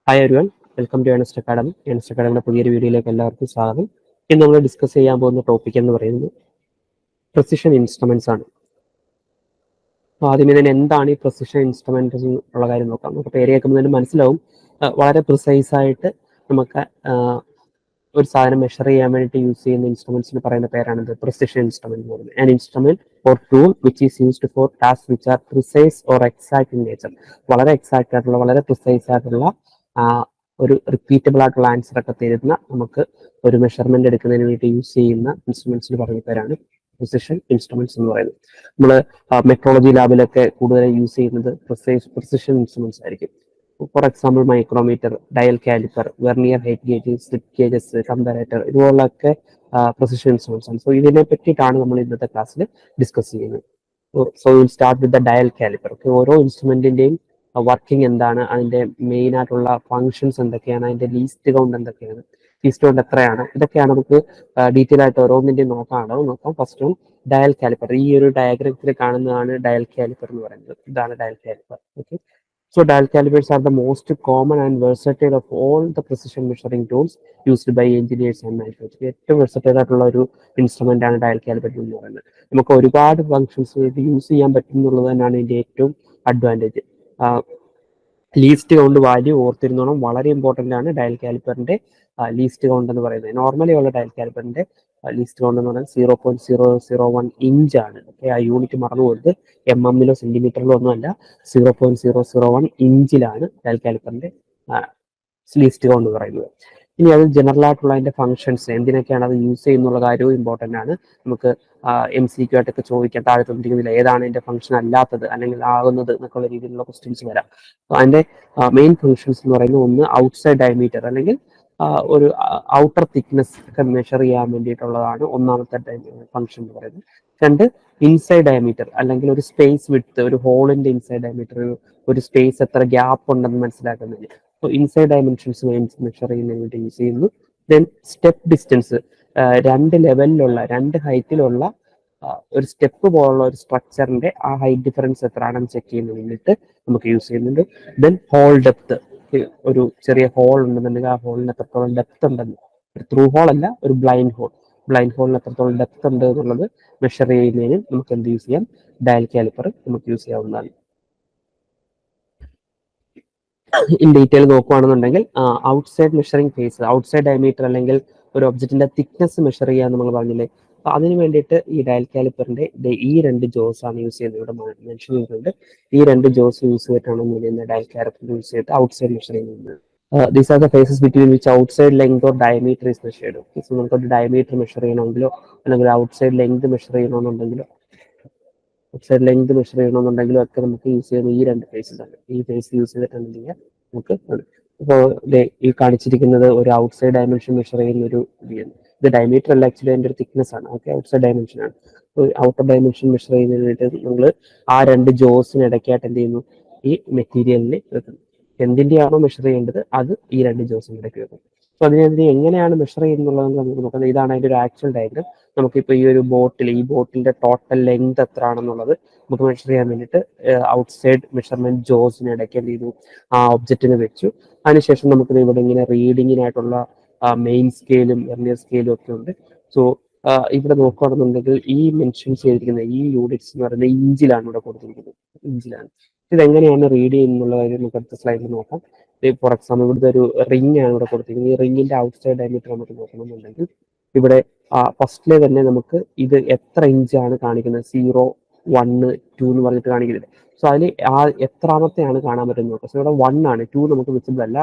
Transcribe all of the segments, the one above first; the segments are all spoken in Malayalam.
Hi everyone, welcome to Ernest Academy. Ernest അക്കാഡമിയുടെ പുതിയൊരു വീഡിയോയിലേക്ക് എല്ലാവർക്കും സ്വാഗതം. ഇന്ന് നമ്മൾ ഡിസ്കസ് ചെയ്യാൻ പോകുന്ന ടോപ്പിക് എന്ന് പറയുന്നത് പ്രിസിഷൻ ഇൻസ്ട്രുമെന്റ്സ് ആണ്. ആദ്യമേ തന്നെ എന്താണ് ഈ പ്രിസിഷൻ ഇൻസ്ട്രുമെന്റ്സ് എന്നുള്ള കാര്യം നോക്കാം. നമുക്ക് പേര് കേൾക്കുമ്പോൾ തന്നെ മനസ്സിലാവും. വളരെ പ്രിസൈസ് ആയിട്ട് നമുക്ക് ഒരു സാധനം മെഷർ ചെയ്യാൻ വേണ്ടിയിട്ട് യൂസ് ചെയ്യുന്ന ഇൻസ്ട്രുമെന്റ്സിന് പറയുന്ന പേരാണ് പ്രിസിഷൻ ഇൻസ്ട്രുമെന്റ് എന്ന് പറയുന്നത്. An instrument or tool which is used four task which are precise or exact in nature. വളരെ എക്സാക്ട് ആയിട്ടുള്ള, വളരെ പ്രിസൈസ് ആയിട്ടുള്ള ഒരു റിപ്പീറ്റബിൾ ആയിട്ടുള്ള ആൻസർ ഒക്കെ തരുന്ന, നമുക്ക് ഒരു മെഷർമെന്റ് എടുക്കുന്നതിന് വേണ്ടി യൂസ് ചെയ്യുന്ന ഇൻസ്ട്രുമെന്റ്സിന് പറയുന്ന പേരാണ് പ്രിസിഷൻ ഇൻസ്ട്രുമെന്റ്സ് എന്ന് പറയുന്നത്. നമ്മൾ മെട്രോളജി ലാബിലൊക്കെ കൂടുതൽ യൂസ് ചെയ്യുന്നത് പ്രിസിഷൻ ഇൻസ്ട്രുമെന്റ്സ് ആയിരിക്കും. For example micrometer, dial caliper, vernier height gauge, slip gauges, comparator, ഇതുപോലൊക്കെ പ്രിസിഷൻ ഇൻസ്ട്രുമെന്റ്സ് ആണ്. സോ ഇതിനെ പറ്റിയിട്ടാണ് നമ്മൾ ഇന്നത്തെ ക്ലാസ്സിൽ ഡിസ്കസ് ചെയ്യുന്നത്. So will start with the dial caliper. ഓരോ ഇൻസ്ട്രുമെന്റിന്റെയും വർക്കിംഗ് എന്താണ്, അതിന്റെ മെയിൻ ആയിട്ടുള്ള ഫങ്ഷൻസ് എന്തൊക്കെയാണ്, അതിന്റെ ലീസ്റ്റ് കൗണ്ട് എന്തൊക്കെയാണ്, ലീസ്റ്റ് കൗണ്ട് എത്രയാണ്, ഇതൊക്കെയാണ് നമുക്ക് ഡീറ്റെയിൽ ആയിട്ട് ഓരോന്നിന്റെയും നോക്കാം. First one dial caliper. ഈ ഒരു ഡയഗ്രത്തിൽ കാണുന്നതാണ് ഡയൽ കാലിപ്പർ എന്ന് പറയുന്നത്. ഇതാണ് dial caliper. Okay, so dial calipers are the most common and versatile of all the precision measuring tools used by engineers and manufacturers. ഏറ്റവും വെർസറ്റൈൽ ആയിട്ടുള്ള ഒരു ഇൻസ്ട്രുമെന്റ് ആണ് ഡയൽ കാലിപ്പർ എന്ന് പറയുന്നത്. നമുക്ക് ഒരുപാട് ഫങ്ഷൻസ് യൂസ് ചെയ്യാൻ പറ്റും എന്നുള്ളത് തന്നെയാണ് ഇതിന്റെ ഏറ്റവും അഡ്വാൻറ്റേജ്. ലീസ്റ്റ് കൗണ്ട് വാല്യൂ ഓർത്തിരുന്നോണം, വളരെ ഇമ്പോർട്ടൻ്റ് ആണ്. ഡയൽ കാലിപ്പറിന്റെ ലീസ്റ്റ് കൗണ്ട് എന്ന് പറയുന്നത്, നോർമലി ഉള്ള ഡയൽ കാലിപ്പറിന്റെ ലീസ്റ്റ് കൗണ്ട് എന്ന് പറയുന്നത് 0.001 ഇഞ്ച് ആണ്. ഓക്കെ, ആ യൂണിറ്റ് മറന്നു പോയത് mm-ലോ സെന്റിമീറ്ററിലോ ഒന്നുമല്ല, 0.001 ഇഞ്ചിലാണ് ഡയൽ കാലിപ്പറിന്റെ ലീസ്റ്റ് കൗണ്ട് പറയുന്നത്. ഇനി അത് ജനറൽ ആയിട്ടുള്ള അതിന്റെ ഫംഗ്ഷൻസ്, എന്തിനൊക്കെയാണ് അത് യൂസ് ചെയ്യുന്നുള്ള കാര്യവും ഇമ്പോർട്ടൻ്റ് ആണ്. നമുക്ക് MCQ ആയിട്ടൊക്കെ ചോദിക്കാം, താഴെ തന്നിരിക്കുന്നതിൽ ഏതാണ് അതിന്റെ ഫംഗ്ഷൻ അല്ലാത്തത് അല്ലെങ്കിൽ ആകുന്നത് എന്നൊക്കെയുള്ള രീതിയിലുള്ള ക്വസ്റ്റ്യൻസ് വരാം. അതിന്റെ മെയിൻ ഫംഗ്ഷൻസ് എന്ന് പറയുന്നത്, ഒന്ന് ഔട്ട്സൈഡ് ഡയമീറ്റർ അല്ലെങ്കിൽ ഒരു ഔട്ടർ തിക്നെസ് ഒക്കെ മെഷർ ചെയ്യാൻ വേണ്ടിയിട്ടുള്ളതാണ് ഒന്നാമത്തെ ഫംഗ്ഷൻ എന്ന് പറയുന്നത്. രണ്ട്, ഇൻസൈഡ് ഡയമീറ്റർ അല്ലെങ്കിൽ ഒരു സ്പേസ് വിഡ്ത്ത്, ഒരു ഹോളിന്റെ ഇൻസൈഡ് ഡയമീറ്റർ, ഒരു സ്പേസ് എത്ര ഗ്യാപ്പ് ഉണ്ടെന്ന് മനസ്സിലാക്കുന്നതിന്. സോ ഇൻസൈഡ് ഡയമെൻഷൻസ് മെഷർ ചെയ്യുന്നതിന് വേണ്ടി യൂസ് ചെയ്യുന്നു. ദെൻ സ്റ്റെപ്പ് ഡിസ്റ്റൻസ്, രണ്ട് ലെവലിലുള്ള, രണ്ട് ഹൈറ്റിലുള്ള ഒരു സ്റ്റെപ്പ് പോലുള്ള ഒരു സ്ട്രക്ചറിന്റെ ആ ഹൈറ്റ് ഡിഫറൻസ് എത്രയാണെന്ന് ചെക്ക് ചെയ്യുന്നതിന് വേണ്ടിയിട്ട് നമുക്ക് യൂസ് ചെയ്യുന്നുണ്ട്. ദെൻ ഹോൾ ഡെപ്ത്, ഒരു ചെറിയ ഹോൾ ഉണ്ടെന്നുണ്ടെങ്കിൽ ആ ഹോളിന് എത്രത്തോളം ഡെപ്ത് ഉണ്ടെന്ന്, ഒരു ത്രൂ ഹോൾ അല്ല, ഒരു ബ്ലൈൻഡ് ഹോളിന് എത്രത്തോളം ഡെപ്ത് ഉണ്ട് എന്നുള്ളത് മെഷർ ചെയ്യുന്നതിന് നമുക്ക് എന്ത് യൂസ് ചെയ്യാം, ഡയൽ കാലിപ്പർ നമുക്ക് യൂസ് ചെയ്യാവുന്നതാണ്. ഇൻ ഡീറ്റെയിൽ നോക്കുകയാണെന്നുണ്ടെങ്കിൽ outside measuring face, outside diameter അല്ലെങ്കിൽ ഒരു ഒബ്ജക്റ്റിന്റെ തിക്നെസ് മെഷർ ചെയ്യാൻ നമ്മൾ പറഞ്ഞില്ലേ. അപ്പൊ അതിന് വേണ്ടിയിട്ട് ഈ ഡയൽ കാലിപ്പറിന്റെ ഈ രണ്ട് ജോസ് ആണ് യൂസ് ചെയ്യുന്നത്. ഇവിടെ മെൻഷൻ ചെയ്തിട്ടുണ്ട്, ഈ രണ്ട് ജോസ് യൂസ് ചെയ്തിട്ടാണ് നമ്മൾ ഡയൽ കാലിപ്പർ യൂസ് ചെയ്തിട്ട് ഔട്ട്സൈഡ് മെഷർ ചെയ്യുന്നത്. These are the faces between which outside length or diameter is measured. So നമുക്കൊരു ഡയമീറ്റർ മെഷർ ചെയ്യണമെങ്കിലോ അല്ലെങ്കിൽ ഔട്ട്സൈഡ് ലെങ്ത് മെഷർ ചെയ്യണമെന്നുണ്ടെങ്കിലോ ഔട്ട്സൈഡ് ലെങ്ത് മെഷർ ചെയ്യണമെന്നുണ്ടെങ്കിലും ഒക്കെ നമുക്ക് യൂസ് ചെയ്യുന്ന ഈ രണ്ട് ഫേസസ് ആണ്. ഈ ഫേസ് യൂസ് ചെയ്തിട്ടുണ്ടെങ്കിൽ നമുക്ക് ഇപ്പോൾ ഈ കാണിച്ചിരിക്കുന്നത് ഒരു ഔട്ട്സൈഡ് ഡയമെൻഷൻ മെഷർ ചെയ്യുന്ന ഒരു ഇത് ഡയമീറ്റർ അല്ല, ആക്ച്വലി അതിന്റെ ഒരു തിക്നെസ് ആണ്. ഓക്കെ, ഔട്ട്സൈഡ് ഡയമെൻഷൻ ആണ്. ഔട്ടർ ഡയമെൻഷൻ മെഷർ ചെയ്യുന്നതിന് വേണ്ടി നമ്മൾ ആ രണ്ട് ജോസിന് ഇടയ്ക്കായിട്ട് എന്ത് ചെയ്യുന്നു, ഈ മെറ്റീരിയലിന് വെക്കുന്നു. എന്തിന്റെയാണോ മെഷർ ചെയ്യേണ്ടത് അത് ഈ രണ്ട് ജോസിന് ഇടയ്ക്ക് വെക്കും. സോ അതിനെതിരെ എങ്ങനെയാണ് മെഷർ ചെയ്യുന്നുള്ളത് നമുക്ക് നോക്കുന്നത്. ഇതാണ് അതിന്റെ ഒരു ആക്ച്വൽ ഡയഗ്രാം. നമുക്കിപ്പോൾ ഈ ഒരു ഈ ബോട്ടിന്റെ ടോട്ടൽ ലെങ്ത് എത്രയാണെന്നുള്ളത് നമുക്ക് മെഷർ ചെയ്യാൻ വേണ്ടിയിട്ട് ഔട്ട്സൈഡ് മെഷർമെന്റ് ജോസിന് ഇടയ്ക്ക് എന്ത് ചെയ്തു, ആ ഒബ്ജക്റ്റിന് വെച്ചു. അതിനുശേഷം നമുക്ക് ഇവിടെ ഇങ്ങനെ റീഡിങ്ങിനായിട്ടുള്ള മെയിൻ സ്കെയിലും വെർനിയർ സ്കെയിലും ഒക്കെ ഉണ്ട്. സോ ഇവിടെ നോക്കുകയാണെന്നുണ്ടെങ്കിൽ ഈ മെൻഷൻ ചെയ്തിരിക്കുന്ന ഈ യൂണിറ്റ്സ് എന്ന് പറയുന്നത് ഇഞ്ചിലാണ് ഇവിടെ കൊടുത്തിരിക്കുന്നത്, ഇഞ്ചിലാണ്. ഇതെങ്ങനെയാണ് റീഡ് ചെയ്യുന്നുള്ള കാര്യം നമുക്ക് അടുത്ത സ്ലൈഡിൽ നോക്കാം. ഫോർ എക്സാമ്പിൾ ഇവിടുത്തെ ഒരു റിംഗ് ആണ് ഇവിടെ കൊടുത്തിരിക്കുന്നത്. ഈ റിംഗിന്റെ ഔട്ട്സൈഡ് ഡയമീറ്റർ നമുക്ക് നോക്കണമെന്നുണ്ടെങ്കിൽ ഇവിടെ ഫസ്റ്റിലെ തന്നെ നമുക്ക് ഇത് എത്ര ഇഞ്ചാണ് കാണിക്കുന്നത്, 0, 1, 2 എന്ന് പറഞ്ഞിട്ട് കാണിക്കുന്നില്ല. സോ അതിൽ എത്രാമത്തെയാണ് കാണാൻ പറ്റുന്നത് നോക്കാം. സോ ഇവിടെ 1 ആണ്, 2 നമുക്ക് വിസിബിൾ അല്ല,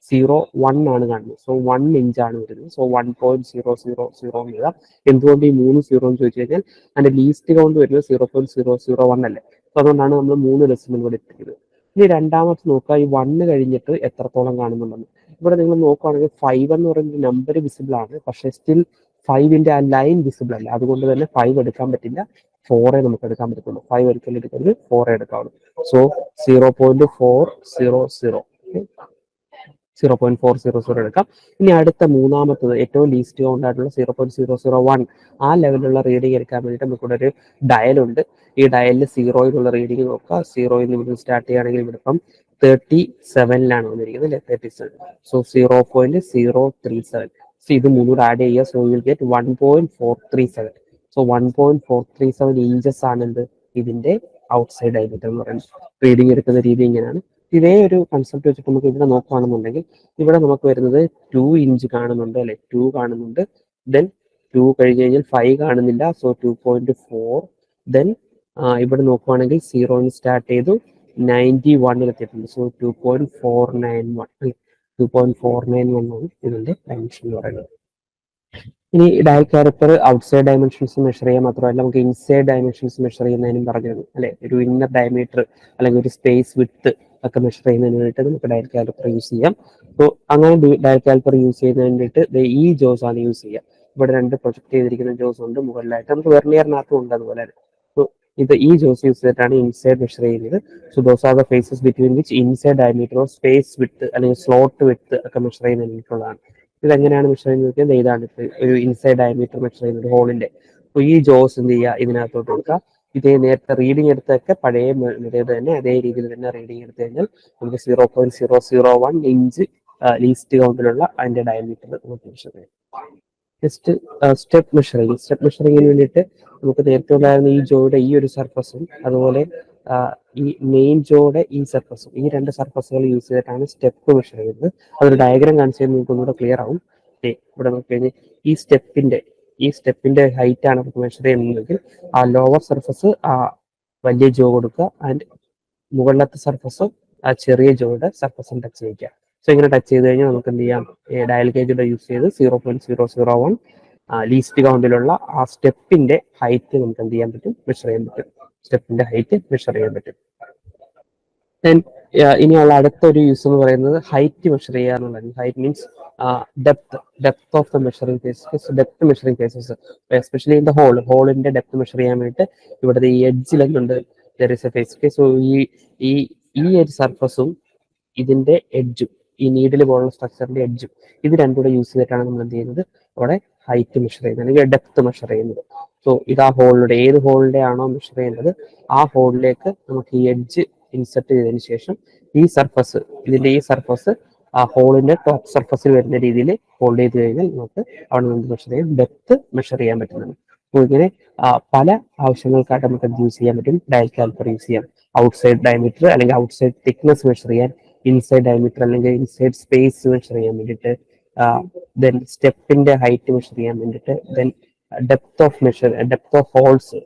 0, 1 ആണ് കാണുന്നത്. സോ 1 ഇഞ്ചാണ് വരുന്നത്. സോ 1.000 എന്ന് എഴുതാം. എന്തുകൊണ്ട് ഈ 3 0 എന്ന് ചോദിച്ചു കഴിഞ്ഞാൽ അതിന്റെ ലീസ്റ്റ് കൗണ്ട് വരുന്നത് 0.001 അല്ലേ. സോ അതുകൊണ്ടാണ് നമ്മൾ 3 ഡെസിമൽ കൂടെ ഇട്ടിരിക്കുന്നത്. ഇനി രണ്ടാമത്തെ നോക്കുക, ഈ 1 കഴിഞ്ഞിട്ട് എത്രത്തോളം കാണുന്നുണ്ടെന്ന്. ഇവിടെ നിങ്ങൾ നോക്കുകയാണെങ്കിൽ 5 എന്ന് പറയുന്ന നമ്പർ വിസിബിൾ ആണ്, പക്ഷേ സ്റ്റിൽ 5ന്റെ ആ ലൈൻ വിസിബിൾ അല്ല. അതുകൊണ്ട് തന്നെ 5 എടുക്കാൻ പറ്റില്ല, 4 നമുക്ക് എടുക്കാൻ പറ്റത്തുള്ളൂ. 5 ഒരിക്കലും എടുക്കരുത്, 4 എടുക്കാവുള്ളൂ. സോ 0.400, 0.400 എടുക്കാം. ഇനി അടുത്ത മൂന്നാമത്തത് ഏറ്റവും ലീസ്റ്റ് കൗണ്ട് ആയിട്ടുള്ള 0.001 ആ ലെവലിലുള്ള റീഡിങ് എടുക്കാൻ വേണ്ടിയിട്ട് നമുക്കിവിടെ ഒരു ഡയലുണ്ട്. ഈ ഡയലിൽ 0 റീഡിങ് നോക്കുക. 0 ഇവിടെ സ്റ്റാർട്ട് ചെയ്യുകയാണെങ്കിൽ ഇവിടെ ഇപ്പം 37 വന്നിരിക്കുന്നത് അല്ലേ, 37. സോ 0.037. സോ ഇത് മൂന്നൂടെ ആഡ് ചെയ്യുക. So you will get 1.437. So 1.437 inches ആണ് എന്ത് ഇതിന്റെ ഔട്ട്സൈഡ് ഡയമീറ്റർ എന്ന് പറയുന്നത്. റീഡിങ് എടുക്കുന്ന രീതി ഇങ്ങനെയാണ്. ഇതേ ഒരു കൺസെപ്റ്റ് വെച്ചിട്ട് നമുക്ക് ഇവിടെ നോക്കുകയാണെന്നുണ്ടെങ്കിൽ ഇവിടെ നമുക്ക് വരുന്നത് 2 ഇഞ്ച് കാണുന്നുണ്ട് അല്ലെ, 2 കാണുന്നുണ്ട്. ദെൻ 2 കഴിഞ്ഞ് കഴിഞ്ഞാൽ 5 കാണുന്നില്ല. സോ 2.4. ദെൻ ഇവിടെ നോക്കുവാണെങ്കിൽ 0 സ്റ്റാർട്ട് ചെയ്തു 91 എത്തിയിട്ടുണ്ട്. സോ 2.491 അല്ലെ, 2.491 ആണ് ഇതിന്റെ ഡയമെൻഷൻ എന്ന് പറയുന്നത്. ഇനി dial character outside dimensions measure ചെയ്യാൻ മാത്രമല്ല നമുക്ക് ഇൻസൈഡ് ഡയമെൻഷൻസ് മെഷർ ചെയ്യുന്നതിനും പറഞ്ഞു അല്ലെ, ഒരു ഇന്നർ ഡയമീറ്റർ അല്ലെങ്കിൽ ഒരു സ്പേസ് വിഡ്ത്ത് ഒക്കെ മെഷർ ചെയ്യുന്നതിന് വേണ്ടിയിട്ട് നമുക്ക് ഡയൽ കാലിപ്പർ യൂസ് ചെയ്യാം. അപ്പോൾ അങ്ങനെ ഡയൽ കാലിപ്പർ യൂസ് ചെയ്യുന്നതിന് വേണ്ടിയിട്ട് ഈ ജോസ് ആണ് യൂസ് ചെയ്യുക. ഇവിടെ 2 പ്രൊജക്ട് ചെയ്തിരിക്കുന്ന ജോസ് ഉണ്ട് മുകളിലായിട്ട്, നമുക്ക് വെർണിയറിനകത്തും ഉണ്ട് അതുപോലെ തന്നെ. ഇത് ഈ ജോസ് യൂസ് ചെയ്തിട്ടാണ് ഇൻസൈഡ് മെഷർ ചെയ്യുന്നത്. So those are the faces between which inside diameter or space width അല്ലെങ്കിൽ സ്ലോട്ട് വിഡ്ത്ത് ഒക്കെ മെഷർ ചെയ്യുന്നതിന് വേണ്ടിയിട്ടുള്ളതാണ്. ഇതെങ്ങനെയാണ് മെഷർ ചെയ്യുന്നത്? ഇതാണ് ഒരു ഇൻസൈഡ് ഡയമീറ്റർ മെഷർ ചെയ്യുന്നത് ഹോളിന്റെ. അപ്പോൾ ഈ ജോസ് എന്ത് ചെയ്യുക, ഇതിനകത്തോട്ട് കൊടുക്കുക. ഇതേ നേരത്തെ റീഡിംഗ് എടുത്തൊക്കെ പഴയ തന്നെ അതേ രീതിയിൽ തന്നെ റീഡിംഗ് എടുത്തു കഴിഞ്ഞാൽ നമുക്ക് 0.001 ഇഞ്ച് ലീസ്റ്റ് കൗണ്ടിലുള്ള അതിന്റെ ഡയമീറ്റർ നമുക്ക് മെഷർ ചെയ്യാം. Next step measuring. സ്റ്റെപ്പ് മെഷറിങ്ങിന് വേണ്ടിയിട്ട് നമുക്ക് നേരത്തെ ഉണ്ടായിരുന്ന ഈ ജോയുടെ ഈ ഒരു സർഫസും അതുപോലെ ഈ മെയിൻ ജോയുടെ ഈ സർഫസും, ഈ 2 സർഫസുകൾ യൂസ് ചെയ്തിട്ടാണ് സ്റ്റെപ്പ് മെഷർ ചെയ്യുന്നത്. അതൊരു ഡയഗ്രാം കാണിച്ചു കഴിഞ്ഞാൽ നിങ്ങൾക്ക് ഒന്നുകൂടെ ക്ലിയർ ആവും. ഇവിടെ നോക്കി കഴിഞ്ഞാൽ ഈ സ്റ്റെപ്പിന്റെ ഹൈറ്റ് ആണ് നമുക്ക് മെഷർ ചെയ്യുന്നതെങ്കിൽ ആ ലോവർ സർഫസ് ആ വലിയ ജോ കൊടുക്കുക, ആൻഡ് മുകളിലത്തെ സർഫസ് ആ ചെറിയ ജോയുടെ സർഫസും ടച്ച് ചെയ്യിക്കുക. സോ ഇങ്ങനെ ടച്ച് ചെയ്ത് കഴിഞ്ഞാൽ നമുക്ക് എന്ത് ചെയ്യാം, ഡയൽ ഗേജ് യൂസ് ചെയ്ത് 0.001 ലീസ്റ്റ് കൗണ്ടിലുള്ള ആ സ്റ്റെപ്പിന്റെ ഹൈറ്റ് നമുക്ക് എന്ത് ചെയ്യാൻ പറ്റും, മെഷർ ചെയ്യാൻ പറ്റും. സ്റ്റെപ്പിന്റെ ഹൈറ്റ് മെഷർ ചെയ്യാൻ പറ്റും. ദെൻ ഇനിയുള്ള അടുത്തൊരു യൂസ് എന്ന് പറയുന്നത് ഹൈറ്റ് മെഷർ ചെയ്യുക എന്നുള്ളത്. Height means depth of the measuring cases, depth measuring cases especially in the ഹോളിന്റെ ഡെപ്ത് മെഷർ ചെയ്യാൻ വേണ്ടിയിട്ട് ഇവിടെ ഈ എഡ്ജിൽ എന്തുണ്ട്, there is a face. So ഈ ഒരു സർഫസും ഇതിന്റെ എഡ്ജും, ഈ നീഡിൽ പോലുള്ള സ്ട്രക്ചറിന്റെ എഡ്ജും, ഇത് രണ്ടും കൂടെ യൂസ് ചെയ്തിട്ടാണ് നമ്മൾ എന്ത് ചെയ്യുന്നത്, അവിടെ ഹൈറ്റ് മെഷർ ചെയ്യുന്നത് അല്ലെങ്കിൽ ഡെപ്ത് മെഷർ ചെയ്യുന്നത്. സോ ഇത് ആ ഹോളിലൂടെ ഏത് ഹോളിന്റെ ആണോ മെഷർ ചെയ്യുന്നത് ആ ഹോളിലേക്ക് നമുക്ക് ഈ എഡ്ജ് ഇൻസെർട്ട് ചെയ്തതിനു ശേഷം ഇതിന്റെ ഈ സർഫസ് ആ ഹോളിന്റെ ടോപ്പ് സർഫസിൽ വരുന്ന രീതിയിൽ ഹോൾഡ് ചെയ്ത് കഴിഞ്ഞാൽ നമുക്ക് അവിടെ നിന്ന് മെഷർ ചെയ്യാൻ ഡെപ്ത് മെഷർ ചെയ്യാൻ പറ്റുന്നതാണ്. അപ്പോൾ ഇങ്ങനെ പല ആവശ്യങ്ങൾക്കായിട്ട് നമുക്ക് യൂസ് ചെയ്യാൻ പറ്റും. ഡയൽ കാലിപ്പർ യൂസ് ചെയ്യാം. ഔട്ട്സൈഡ് ഡയമീറ്റർ അല്ലെങ്കിൽ ഔട്ട്സൈഡ് തിക്നെസ് മെഷർ ചെയ്യാൻ, ഇൻസൈഡ് ഡയമീറ്റർ അല്ലെങ്കിൽ ഇൻസൈഡ് സ്പേസ് മെഷർ ചെയ്യാൻ വേണ്ടിയിട്ട്, ദെൻ സ്റ്റെപ്പിന്റെ ഹൈറ്റ് മെഷർ ചെയ്യാൻ വേണ്ടിയിട്ട്, ദെൻ ഡെപ്ത് ഓഫ്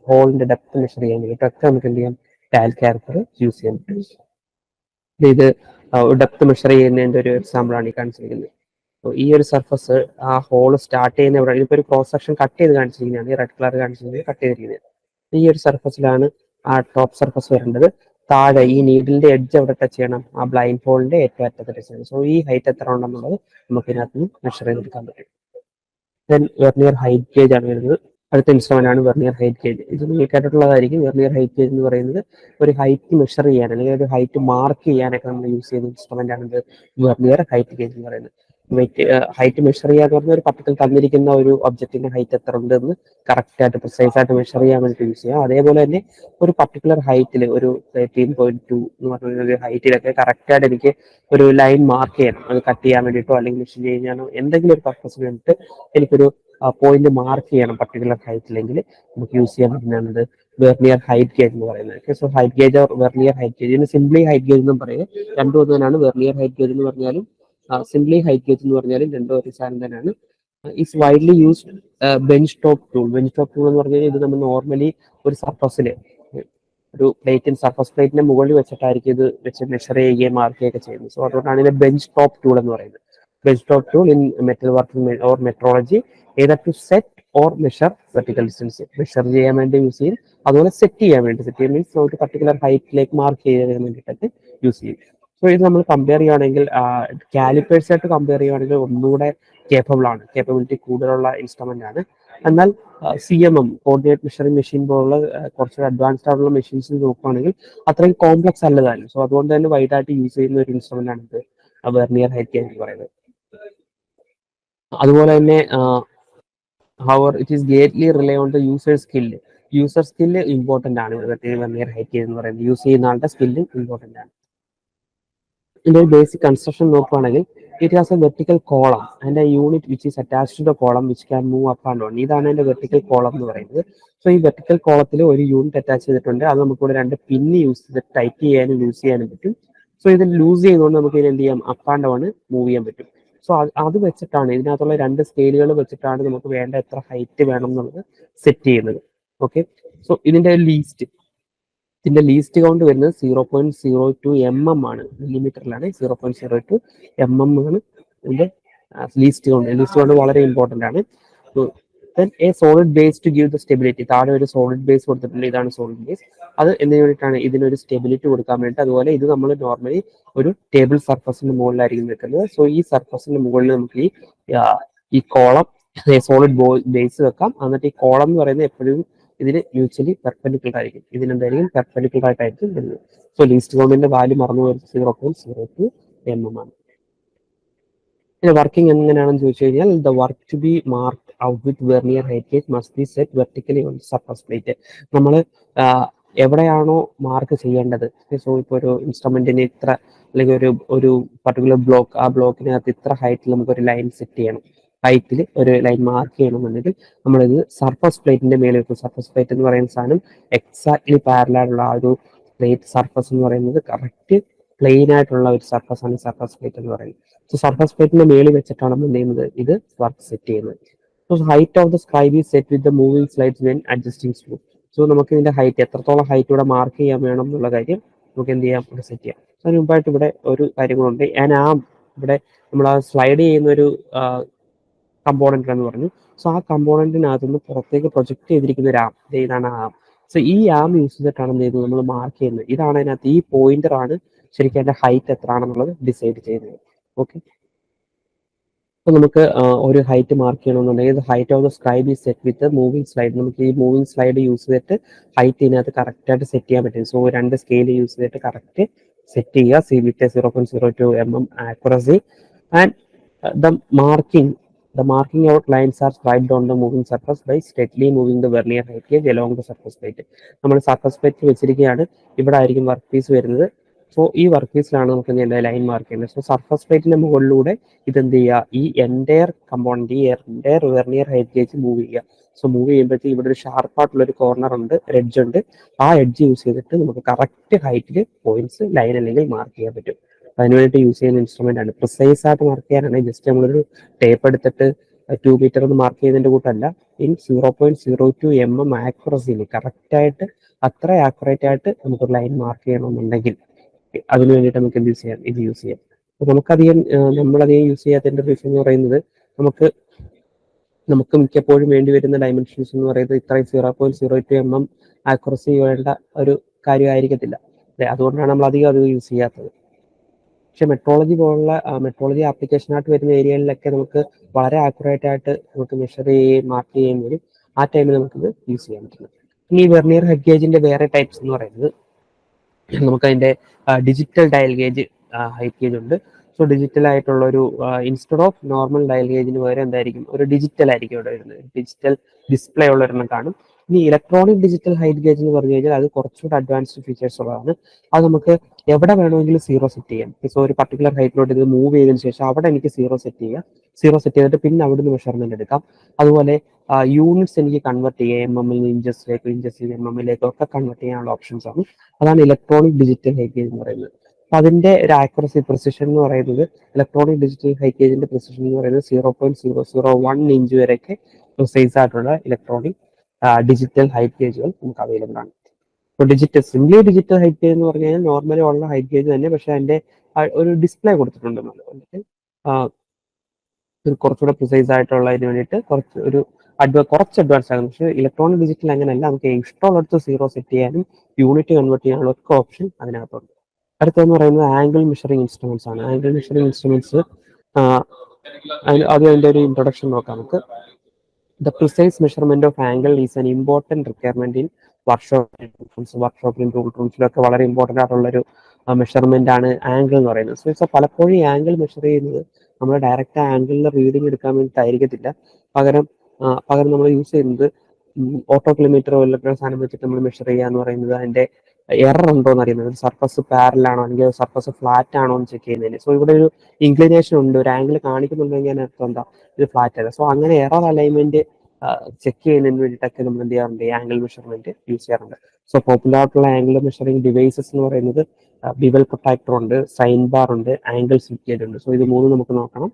ഹോളിന്റെ ഡെപ്ത് മെഷർ ചെയ്യാൻ വേണ്ടിയിട്ട് ഒക്കെ നമുക്ക് എന്ത് ചെയ്യാം, ഡയൽ കാലിപ്പർ യൂസ് ചെയ്യാൻ പറ്റും. ഇത് ഡെപ്ത് മെഷർ ചെയ്യുന്നതിന്റെ ഒരു എക്സാമ്പിൾ ആണ് ഈ കാണിച്ചിരിക്കുന്നത്. ഈ ഒരു സർഫസ് ആ ഹോൾ സ്റ്റാർട്ട് ചെയ്യുന്ന ഇതിപ്പോ ഒരു ക്രോസ് സെക്ഷൻ കട്ട് ചെയ്ത് കാണിച്ചിരിക്കുന്നതാണ്, ഈ റെഡ് കളർ കാണിച്ചിരിക്കുന്നത് കട്ട് ചെയ്തിരിക്കുന്നത്. ഈ ഒരു സർഫസിലാണ് ആ ടോപ്പ് സർഫസ് വരേണ്ടത്. താഴെ ഈ നീഡിലിന്റെ എഡ്ജ് അവിടെ ടച്ച് ചെയ്യണം, ആ ബ്ലൈൻഡ് ഹോളിന്റെ ഏറ്റവും അറ്റത്ത് ടച്ച് ചെയ്യണം. സോ ഈ ഹൈറ്റ് എത്ര ഉണ്ടെന്നുള്ളത് നമുക്ക് ഇതിനകത്ത് നിന്ന് മെഷർ ചെയ്തെടുക്കാൻ പറ്റും. ദെൻ വെർനിയർ ഹൈറ്റ് ഗേജ് ആണ് വരുന്നത്. അടുത്ത ഇൻസ്ട്രുമെന്റ് ആണ് വെർനിയർ ഹൈറ്റ് ഗേജ്. ഇത് നിങ്ങൾ കേട്ടിട്ടുള്ളതായിരിക്കും. വെർനിയർ ഹൈറ്റ് ഗേജ് എന്ന് പറയുന്നത് ഒരു ഹൈറ്റ് മെഷർ ചെയ്യാൻ അല്ലെങ്കിൽ ഒരു ഹൈറ്റ് മാർക്ക് ചെയ്യാനൊക്കെ നമ്മൾ യൂസ് ചെയ്യുന്ന ഇൻസ്ട്രുമെന്റ് ആണ് വെർനിയർ ഹൈറ്റ് ഗേജ് എന്ന് പറയുന്നത്. ഹൈറ്റ് മെഷർ ചെയ്യാന്ന് പറഞ്ഞാൽ ഒരു പർട്ടിക്കുലർ തന്നിരിക്കുന്ന ഒരു ഒബ്ജക്റ്റിന്റെ ഹൈറ്റ് എത്ര ഉണ്ടെന്ന് കറക്റ്റ് ആയിട്ട് പ്രിസൈസ് ആയിട്ട് മെഷർ ചെയ്യാൻ വേണ്ടി യൂസ് ചെയ്യാം. അതേപോലെ തന്നെ ഒരു പർട്ടിക്കുലർ ഹൈറ്റിൽ ഒരു 13.2 എന്ന് പറഞ്ഞ ഒരു ഹൈറ്റിലൊക്കെ കറക്റ്റ് ആയിട്ട് എനിക്ക് ഒരു ലൈൻ മാർക്ക് ചെയ്യണം, അത് കട്ട് ചെയ്യാൻ വേണ്ടിയിട്ടോ അല്ലെങ്കിൽ മെഷീൻ ചെയ്യാനോ എന്തെങ്കിലും ഒരു പർപ്പസിന് വേണ്ടിയിട്ട് എനിക്കൊരു പോയിന്റ് മാർക്ക് ചെയ്യണം പർട്ടിക്കുലർ ഹൈറ്റിലെങ്കിൽ നമുക്ക് യൂസ് ചെയ്യാൻ പറ്റുന്നത് വെർനിയർ ഹൈറ്റ് ഗേജ് എന്ന് പറയുന്നത്. So height gauge or vernier height gauge, ഇതിന് സിംപ്ലി ഹൈറ്റ് ഗേജ് എന്നും പറയും. രണ്ടും ഒന്ന് തന്നെയാണ്. വെർനിയർ ഹൈറ്റ് ഗേജ് എന്ന് പറഞ്ഞാലും സിംപ്ലി ഹൈറ്റ് ഗേജ് എന്ന് പറഞ്ഞാലും രണ്ടും ഒരു സാധനം തന്നെയാണ്. Is widely used bench top tool. Bench top tool എന്ന് പറഞ്ഞാൽ ഇത് നമ്മൾ നോർമലി ഒരു സർഫസില് ഒരു സർഫസ് പ്ലേറ്റിന്റെ മുകളിൽ വെച്ചിട്ടായിരിക്കും ഇത് വെച്ച് മെഷർ ചെയ്യുകയും മാർക്ക് ചെയ്യുകയൊക്കെ ചെയ്യുന്നത്. സോ അതുകൊണ്ടാണ് ഇതിനെ ബെഞ്ച് ടോപ്പ് ടൂൾ എന്ന് പറയുന്നത്. Bench top tool in metal working or metrology either to set or measure vertical distance. Measure ചെയ്യാൻ വേണ്ടി യൂസ് ചെയ്യും, അതുപോലെ സെറ്റ് ചെയ്യാൻ വേണ്ടി. സെറ്റ് ചെയ്യാൻ മീൻസ് നമുക്ക് പർട്ടിക്കുലർ ഹൈറ്റിലേക്ക് മാർക്ക് ചെയ്യാൻ വേണ്ടിയിട്ടൊക്കെ യൂസ് ചെയ്യും. സോ ഇത് നമ്മൾ കമ്പയർ ചെയ്യുകയാണെങ്കിൽ കാലിപ്പേഴ്സ് ആയിട്ട് കമ്പയർ ചെയ്യുകയാണെങ്കിൽ ഒന്നുകൂടെ കേപ്പബിലിറ്റി കൂടുതലുള്ള ഇൻസ്ട്രുമെന്റ് ആണ്. എന്നാൽ CMM കോർഡിനേറ്റ് മെഷറിംഗ് മെഷീൻ പോലുള്ള കുറച്ച് അഡ്വാൻസ്ഡ് ആയിട്ടുള്ള മെഷീൻസ് നോക്കുകയാണെങ്കിൽ അത്രയും കോംപ്ലക്സ് അല്ലതാനും. സോ അതുകൊണ്ട് തന്നെ വൈഡായിട്ട് യൂസ് ചെയ്യുന്ന ഒരു ഇൻസ്ട്രുമെന്റ് ആണ് ഇത് വെർനിയർ ഹൈറ്റ് ഗേജ് എന്ന് പറയുന്നത്. അതുപോലെ തന്നെ however it is greatly rely on the user skill important ആണ് വെർനിയർ ഹൈറ്റ് ഗേജ് എന്ന് പറയുന്നത്. യൂസ് ചെയ്യുന്ന ആളുടെ സ്കില്ലും ഇമ്പോർട്ടന്റ് ആണ്. ഇതിന്റെ ഒരു ബേസിക് കൺസ്ട്രക്ഷൻ നോക്കുകയാണെങ്കിൽ it has a vertical column and a unit which is attached to the column which can move up and down. ഇതാണ് അതിന്റെ വെർട്ടിക്കൽ കോളം എന്ന് പറയുന്നത്. സോ ഈ വെർട്ടിക്കൽ കോളത്തിൽ ഒരു യൂണിറ്റ് അറ്റാച്ച് ചെയ്തിട്ടുണ്ട്. അത് നമുക്കിവിടെ രണ്ട് പിന്ന് യൂസ് ചെയ്ത് ടൈറ്റ് ചെയ്യാനും ലൂസ് ചെയ്യാനും പറ്റും. സോ ഇത് ലൂസ് ചെയ്യുന്നതുകൊണ്ട് നമുക്ക് ഇതിന് എന്ത് ചെയ്യാം, അപ്പ് ആൻഡ് ഡൗൺ മൂവ് ചെയ്യാൻ പറ്റും. സോ അത് വെച്ചിട്ടാണ്, ഇതിനകത്തുള്ള രണ്ട് സ്കെയിലുകൾ വെച്ചിട്ടാണ് നമുക്ക് വേണ്ട എത്ര ഹൈറ്റ് വേണം എന്നുള്ളത് സെറ്റ് ചെയ്യുന്നത്. ഓക്കെ, സോ ഇതിന്റെ ലീസ്റ്റ് കൗണ്ട് വരുന്നത് 0.02 mm ആണ്. മില്ലിമീറ്ററിലാണ് 0.02 mm ആണ് ഇതിന്റെ ലീസ്റ്റ് കൗണ്ട് വളരെ ഇമ്പോർട്ടന്റ് ആണ്. A solid base to give the stability. താഴെ ഒരു സോളിഡ് ബേസ് കൊടുത്തിട്ടുണ്ട്, ഇതാണ് സോളിഡ് ബേസ്. അത് എന്തിനു വേണ്ടിയിട്ടാണ്, ഇതിനൊരു സ്റ്റെബിലിറ്റി കൊടുക്കാൻ വേണ്ടിയിട്ട്. അതുപോലെ ഇത് നമ്മൾ നോർമലി ഒരു ടേബിൾ സർഫസിന്റെ മുകളിലായിരിക്കും നിൽക്കുന്നത്. സോ ഈ സർഫസിന്റെ മുകളിൽ നമുക്ക് ഈ കോളം സോളിഡ് ബേസ് വെക്കാം. എന്നിട്ട് ഈ കോളം എന്ന് പറയുന്നത് എപ്പോഴും ഇതിന് മ്യൂച്വലി പെർപെൻഡിക്കുലർ ആയിരിക്കും. ഇതിനെന്തായിരിക്കും, പെർപെൻഡിക്കുലർ ആയിട്ടായിരിക്കും വരുന്നത്. സോ ലീസ്റ്റ് കൗണ്ടിന്റെ വാല്യൂ മറന്നു പോയത് 0.02 mm ആണ്. പിന്നെ വർക്കിംഗ് എങ്ങനെയാണെന്ന് ചോദിച്ചു കഴിഞ്ഞാൽ, the work to be mark out with vernier height gauge must be set vertically on surface plate. നമ്മൾ എവിടെയാണോ മാർക്ക് ചെയ്യേണ്ടത്, സോ ഇപ്പോൾ ഒരു ഇൻസ്ട്രുമെന്റിന് ഇത്ര, അല്ലെങ്കിൽ ഒരു പർട്ടിക്കുലർ ബ്ലോക്ക്, ആ ബ്ലോക്കിനകത്ത് ഇത്ര ഹൈറ്റിൽ നമുക്കൊരു ലൈൻ സെറ്റ് ചെയ്യണം, ഹൈറ്റിൽ ഒരു ലൈൻ മാർക്ക് ചെയ്യണമെന്നുണ്ടെങ്കിൽ നമ്മളിത് സർഫസ് പ്ലേറ്റിന്റെ മേലെ വെക്കും. സർഫസ് പ്ലേറ്റ് എന്ന് പറയുന്ന സാധനം എക്സാക്ട്ലി പാരലായിട്ടുള്ള ആ ഒരു പ്ലേറ്റ് സർഫസ് എന്ന് പറയുന്നത് കറക്റ്റ് പ്ലെയിൻ ആയിട്ടുള്ള ഒരു സർഫസ് ആണ് സർഫസ് പ്ലേറ്റ് എന്ന് പറയുന്നത്. സോ സർഫസ് പ്ലേറ്റിന്റെ മേളിൽ വെച്ചിട്ടാണ് നമ്മൾ എന്ത് ചെയ്യുന്നത്, ഇത് വർക്ക് സെറ്റ് ചെയ്യുന്നത്. So height of the sky B set with the moving slides when adjusting screw. So നമുക്ക് ഇതിന്റെ ഹൈറ്റ്, എത്രത്തോളം ഹൈറ്റ് ഇവിടെ മാർക്ക് ചെയ്യാൻ വേണം എന്നുള്ള കാര്യം നമുക്ക് എന്ത് ചെയ്യാം, ഇവിടെ സെറ്റ് ചെയ്യാം. അതിന് മുമ്പായിട്ട് ഇവിടെ ഒരു കാര്യങ്ങളുണ്ട്. ഇവിടെ നമ്മൾ ആ സ്ലൈഡ് ചെയ്യുന്ന ഒരു കമ്പോണന്റ് എന്ന് പറഞ്ഞു. സോ ആ കമ്പോണന്റിനകത്ത് നിന്ന് പുറത്തേക്ക് പ്രൊജക്ട് ചെയ്തിരിക്കുന്ന ഒരു ആം, ഇതാണ് ആം. സോ ഈ ആം യൂസ് ചെയ്തിട്ടാണ് എന്ത് ചെയ്യുന്നത്, നമ്മൾ മാർക്ക് ചെയ്യുന്നത്. ഇതാണ് അതിനകത്ത്, ഈ പോയിന്റർ ആണ് ശരിക്കും അതിന്റെ ഹൈറ്റ് എത്രയാണെന്നുള്ളത് ഡിസൈഡ് ചെയ്യുന്നത്. ഓക്കെ, അപ്പൊ നമുക്ക് ഒരു ഹൈറ്റ് മാർക്ക് ചെയ്യണമെന്നുണ്ടെങ്കിൽ height of the sky B set with moving slide. നമുക്ക് ഈ മൂവിംഗ് സ്ലൈഡ് യൂസ് ചെയ്തിട്ട് ഹൈറ്റ് ഇതിനകത്ത് കറക്റ്റ് ആയിട്ട് സെറ്റ് ചെയ്യാൻ പറ്റും. സോ രണ്ട് സ്കെയിൽ യൂസ് ചെയ്തിട്ട് കറക്റ്റ് സെറ്റ് ചെയ്യുക. C with 0.02 mm accuracy and the marking out lines are scribed on the moving surface by steadily moving the vernier height gauge along the surface plate. നമ്മൾ സർഫസ് പ്ലേറ്റ് വെച്ചിരിക്കുകയാണ്, ഇവിടെ ആയിരിക്കും വർക്ക് പീസ് വരുന്നത്. സോ ഈ വർക്ക് പീസിലാണ് നമുക്ക് ലൈൻ മാർക്ക് ചെയ്യുന്നത്. സോ സർഫസ് പ്ലേറ്റിന്റെ മുകളിലൂടെ ഇതെന്ത് ചെയ്യുക, ഈ എൻറ്റയർ കമ്പോണന്റ്, ഈ entire vernier height gauge move ചെയ്യുക. സോ മൂവ് ചെയ്യുമ്പോഴത്തേക്ക് ഇവിടെ ഒരു ഷാർപ്പായിട്ടുള്ള ഒരു കോർണർ ഉണ്ട്, ഒരു എഡ്ജ് ഉണ്ട്. ആ എഡ്ജ് യൂസ് ചെയ്തിട്ട് നമുക്ക് കറക്റ്റ് ഹൈറ്റിൽ പോയിന്റ്സ്, ലൈൻ അല്ലെങ്കിൽ മാർക്ക് ചെയ്യാൻ പറ്റും. അതിനുവേണ്ടി യൂസ് ചെയ്യുന്ന ഇൻസ്ട്രുമെന്റ് ആണ്. പ്രിസൈസ് ആയിട്ട് മാർക്ക് ചെയ്യാനാണെങ്കിൽ ജസ്റ്റ് നമ്മളൊരു ടേപ്പ് എടുത്തിട്ട് 2 മീറ്റർ എന്ന് മാർക്ക് ചെയ്യുന്നതിന്റെ കൂട്ടല്ല, ഇൻ 0.02 mm ആക്യുറസിയിൽ കറക്റ്റ് ആയിട്ട്, അത്ര ആക്യുറേറ്റ് ആയിട്ട് നമുക്കൊരു ലൈൻ മാർക്ക് ചെയ്യണമെന്നുണ്ടെങ്കിൽ അതിന് വേണ്ടിയിട്ട് നമുക്ക് എന്ത് യൂസ് ചെയ്യാം, ഇത് യൂസ് ചെയ്യാം. നമ്മളധികം യൂസ് ചെയ്യാത്തതിന്റെ റീസൺ എന്ന് പറയുന്നത്, നമുക്ക് മിക്കപ്പോഴും വേണ്ടി വരുന്ന ഡയമെൻഷൻസ് എന്ന് പറയുന്നത് ഇത്രയും 0.02 mm ആക്യുറസി വേണ്ട ഒരു കാര്യമായിരിക്കത്തില്ല. അതുകൊണ്ടാണ് നമ്മൾ അധികം അത് യൂസ് ചെയ്യാത്തത്. പക്ഷെ മെട്രോളജി ആപ്ലിക്കേഷനായിട്ട് വരുന്ന ഏരിയകളിലൊക്കെ നമുക്ക് വളരെ ആക്യുറേറ്റ് ആയിട്ട് നമുക്ക് മെഷർ ചെയ്യുകയും മാർക്ക് ചെയ്യുകയും വരും. ആ ടൈമിൽ നമുക്കിത് യൂസ് ചെയ്യാൻ പറ്റുന്നത്. ഇനി വെർനിയർ ഹെഡ് ഗേജിന്റെ വേറെ ടൈപ്സ് എന്ന് പറയുന്നത്, നമുക്ക് അതിന്റെ digital dial gauge height gauge ഉണ്ട്. സോ ഡിജിറ്റൽ ആയിട്ടുള്ള ഒരു, ഇൻസ്റ്റെഡ് ഓഫ് നോർമൽ ഡയൽ ഗേജിന് പകരം എന്തായിരിക്കും, ഒരു ഡിജിറ്റൽ ആയിരിക്കും ഇവിടെ വരുന്നത്. ഡിജിറ്റൽ ഡിസ്പ്ലേ ഉള്ള ഒരെണ്ണം കാണും. ഇനി ഇലക്ട്രോണിക് ഡിജിറ്റൽ ഹൈറ്റ് ഗേജ് എന്ന് പറഞ്ഞു കഴിഞ്ഞാൽ അത് കുറച്ചുകൂടെ അഡ്വാൻസ്ഡ് ഫീച്ചേഴ്സ് ഉള്ളതാണ്. അത് നമുക്ക് എവിടെ വേണമെങ്കിലും 0 സെറ്റ് ചെയ്യാം. സോ ഒരു പർട്ടിക്കുലർ ഹൈറ്റിലോട്ട് ഇത് മൂവ് ചെയ്തതിനു ശേഷം അവിടെ എനിക്ക് 0 സെറ്റ് ചെയ്യാം. 0 സെറ്റ് ചെയ്തിട്ട് പിന്നെ അവിടുന്ന് മെഷർമെന്റ് എടുക്കാം. അതുപോലെ യൂണിറ്റ്സ് എനിക്ക് കൺവേർട്ട് ചെയ്യാം, MM ഇഞ്ചസിലേക്ക്, MM ഒക്കെ കൺവേർട്ട് ചെയ്യാനുള്ള ഓപ്ഷൻസ് ആണ്. അതാണ് ഇലക്ട്രോണിക് ഡിജിറ്റൽ ഹൈറ്റ് ഗേജ് എന്ന് പറയുന്നത്. അപ്പൊ അതിന്റെ ഒരു ആക്യുറസി, പ്രിസിഷൻ എന്ന് പറയുന്നത്, ഇലക്ട്രോണിക് ഡിജിറ്റൽ ഹൈറ്റ് ഗേജിന്റെ പ്രിസിഷൻ എന്ന് പറയുന്നത് 0.001 ഇഞ്ച് വരെയൊക്കെ പ്രിസൈസ് ആയിട്ടുള്ള ഇലക്ട്രോണിക് ഡിജിറ്റൽ ഹൈറ്റ് ഗേജുകൾ നമുക്ക് അവൈലബിൾ ആണ്. ഇപ്പോൾ സിംപ്ലി ഡിജിറ്റൽ ഹൈറ്റ് ഗേജ് എന്ന് പറഞ്ഞു കഴിഞ്ഞാൽ നോർമലി ഉള്ള ഹൈറ്റ് ഗേജ് തന്നെ, പക്ഷെ അതിന്റെ ഒരു ഡിസ്പ്ലേ കൊടുത്തിട്ടുണ്ട്. കുറച്ചുകൂടെ പ്രിസൈസ് ആയിട്ടുള്ളതിന് വേണ്ടിയിട്ട് കുറച്ച് അഡ്വാൻസ് ആകും. പക്ഷേ ഇലക്ട്രോണിക് ഡിജിറ്റൽ അങ്ങനെയല്ല, നമുക്ക് ഇഷ്ടമുള്ളിടത്ത് 0 സെറ്റ് ചെയ്യാനും യൂണിറ്റ് കൺവേർട്ട് ചെയ്യാനുള്ള ഒക്കെ ഓപ്ഷൻ അതിനകത്തുണ്ട്. അടുത്തെന്ന് പറയുന്നത് ആംഗിൾ മെഷറിംഗ് ഇൻസ്ട്രുമെന്റ്സ് ആണ്. ആംഗിൾ മെഷറിംഗ് ഇൻസ്ട്രുമെന്റ്സ് അതിന്റെ ഒരു ഇൻട്രൊഡക്ഷൻ നോക്കാം നമുക്ക്. The precise measurement of angle is an important requirement in വർക്ക്ഷോപ്പിലും ടൂൾ റൂംസിലൊക്കെ വളരെ ഇമ്പോർട്ടൻ്റ് ആയിട്ടുള്ളൊരു മെഷർമെന്റ് ആണ് ആംഗിൾ എന്ന് പറയുന്നത്. സോ പലപ്പോഴും ഈ ആംഗിൾ മെഷർ ചെയ്യുന്നത് നമ്മൾ ഡയറക്റ്റ് ആംഗിളിലെ റീഡിങ് എടുക്കാൻ വേണ്ടിയിട്ടായിരിക്കത്തില്ല. പകരം നമ്മൾ യൂസ് ചെയ്യുന്നത് ഓട്ടോക്ലിമീറ്ററോ വല്ല സാധനം വെച്ചിട്ട് നമ്മൾ മെഷർ ചെയ്യുക എന്ന് പറയുന്നത് അതിന്റെ എറർ ഉണ്ടോ എന്ന് അറിയുന്നത്, സർഫസ് പാരലാണോ അല്ലെങ്കിൽ സർഫസ് ഫ്ലാറ്റ് ആണോ എന്ന് ചെക്ക് ചെയ്യുന്നതിന്. സോ ഇവിടെ ഒരു ഇൻക്ലിനേഷൻ ഉണ്ട്, ഒരു ആംഗിൾ കാണിക്കുന്നുണ്ടെങ്കിൽ അർത്ഥം എന്താ, ഇത് ഫ്ലാറ്റ് അല്ല. സോ അങ്ങനെ എറർ അലൈൻമെന്റ് ചെക്ക് ചെയ്യുന്നതിന് വേണ്ടിയിട്ടൊക്കെ നമ്മൾ എന്ത് ചെയ്യാറുണ്ട്, ആംഗിൾ മെഷർമെന്റ് യൂസ് ചെയ്യാറുണ്ട്. സോ പോപ്പുലർ ആയിട്ടുള്ള ആംഗിൾ മെഷറിംഗ് ഡിവൈസസ് എന്ന് പറയുന്നത് ബിവൽ പ്രൊട്ടാക്ടർ ഉണ്ട്, സൈൻ ബാർ ഉണ്ട്, ആംഗിൾ സ്ലിപ്പ് ഗേജ് ഉണ്ട്. സോ ഇത് മൂന്നും നമുക്ക് നോക്കണം.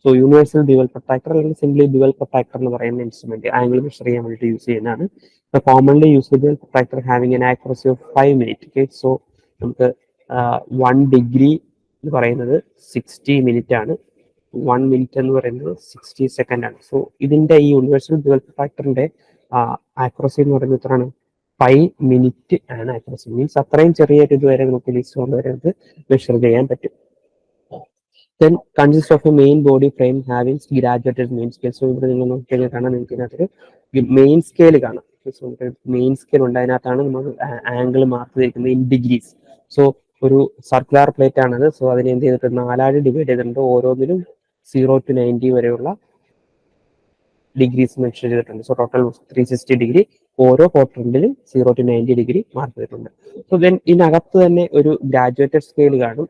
സോ യൂണിവേഴ്സൽ ബിവൽ പ്രൊട്ടാക്ടർ അല്ലെങ്കിൽ സിംപ്ലി ബിവൽ പ്രൊട്ടാക്ടർ എന്ന് പറയുന്ന ഇൻസ്ട്രുമെന്റ് ആംഗിൾ മെഷർ ചെയ്യാൻ വേണ്ടിയിട്ട് യൂസ് ചെയ്യുന്നതാണ്. Commonly used bevel protractor having an accuracy of 5 minute. So നമുക്ക് 1 ഡിഗ്രി എന്ന് പറയുന്നത് 60 മിനിറ്റ് ആണ്, 1 മിനിറ്റ് എന്ന് പറയുന്നത് 60 സെക്കൻഡ് ആണ്. സോ ഇതിന്റെ ഈ യൂണിവേഴ്സൽ ഡ്യുവൽ പ്രൊട്ടാക്ടറിന്റെ ആക്യുറസി എന്ന് പറയുന്നത് എത്രയാണ്, 5 മിനിറ്റ് ആണ് ആക്യുറസി. മീൻസ് അത്രയും ചെറിയ ഒരു ഇതുവരെ നമുക്ക് ലിസ്റ്റ് കൊണ്ടുവരെ നമുക്ക് മെഷർ ചെയ്യാൻ പറ്റും. Then consist of A main body frame having graduated main scale. So ഇവിടെ നിങ്ങൾ നോക്കിക്കഴിഞ്ഞാൽ കാണാം, നിങ്ങൾക്ക് ഇതിനകത്തൊരു മെയിൻ സ്കെയിൽ കാണാം. മെയിൻ സ്കെയിൽ ഉണ്ട്, അതിനകത്താണ് നമ്മൾ ആംഗിൾ മാർക്ക് ചെയ്തിരിക്കുന്നത് ഇൻ ഡിഗ്രീസ്. സോ ഒരു സർക്കുലർ പ്ലേറ്റ് ആണത്. സോ അതിനെ എന്ത് ചെയ്തിട്ടുണ്ട്, 4 ഡിവൈഡ് ചെയ്തിട്ടുണ്ട്. ഓരോന്നിലും 0 to 90 വരെയുള്ള ഡിഗ്രീസ് മെൻഷൻ ചെയ്തിട്ടുണ്ട്. So total 360 degree. ഓരോ ക്വാഡ്രന്റിലും 0 to 90 ഡിഗ്രി മാർക്ക് ചെയ്തിട്ടുണ്ട്. സോ ദെൻ ഇതിനകത്ത് തന്നെ ഒരു ഗ്രാജുവേറ്റഡ് സ്കെയിൽ കാണും,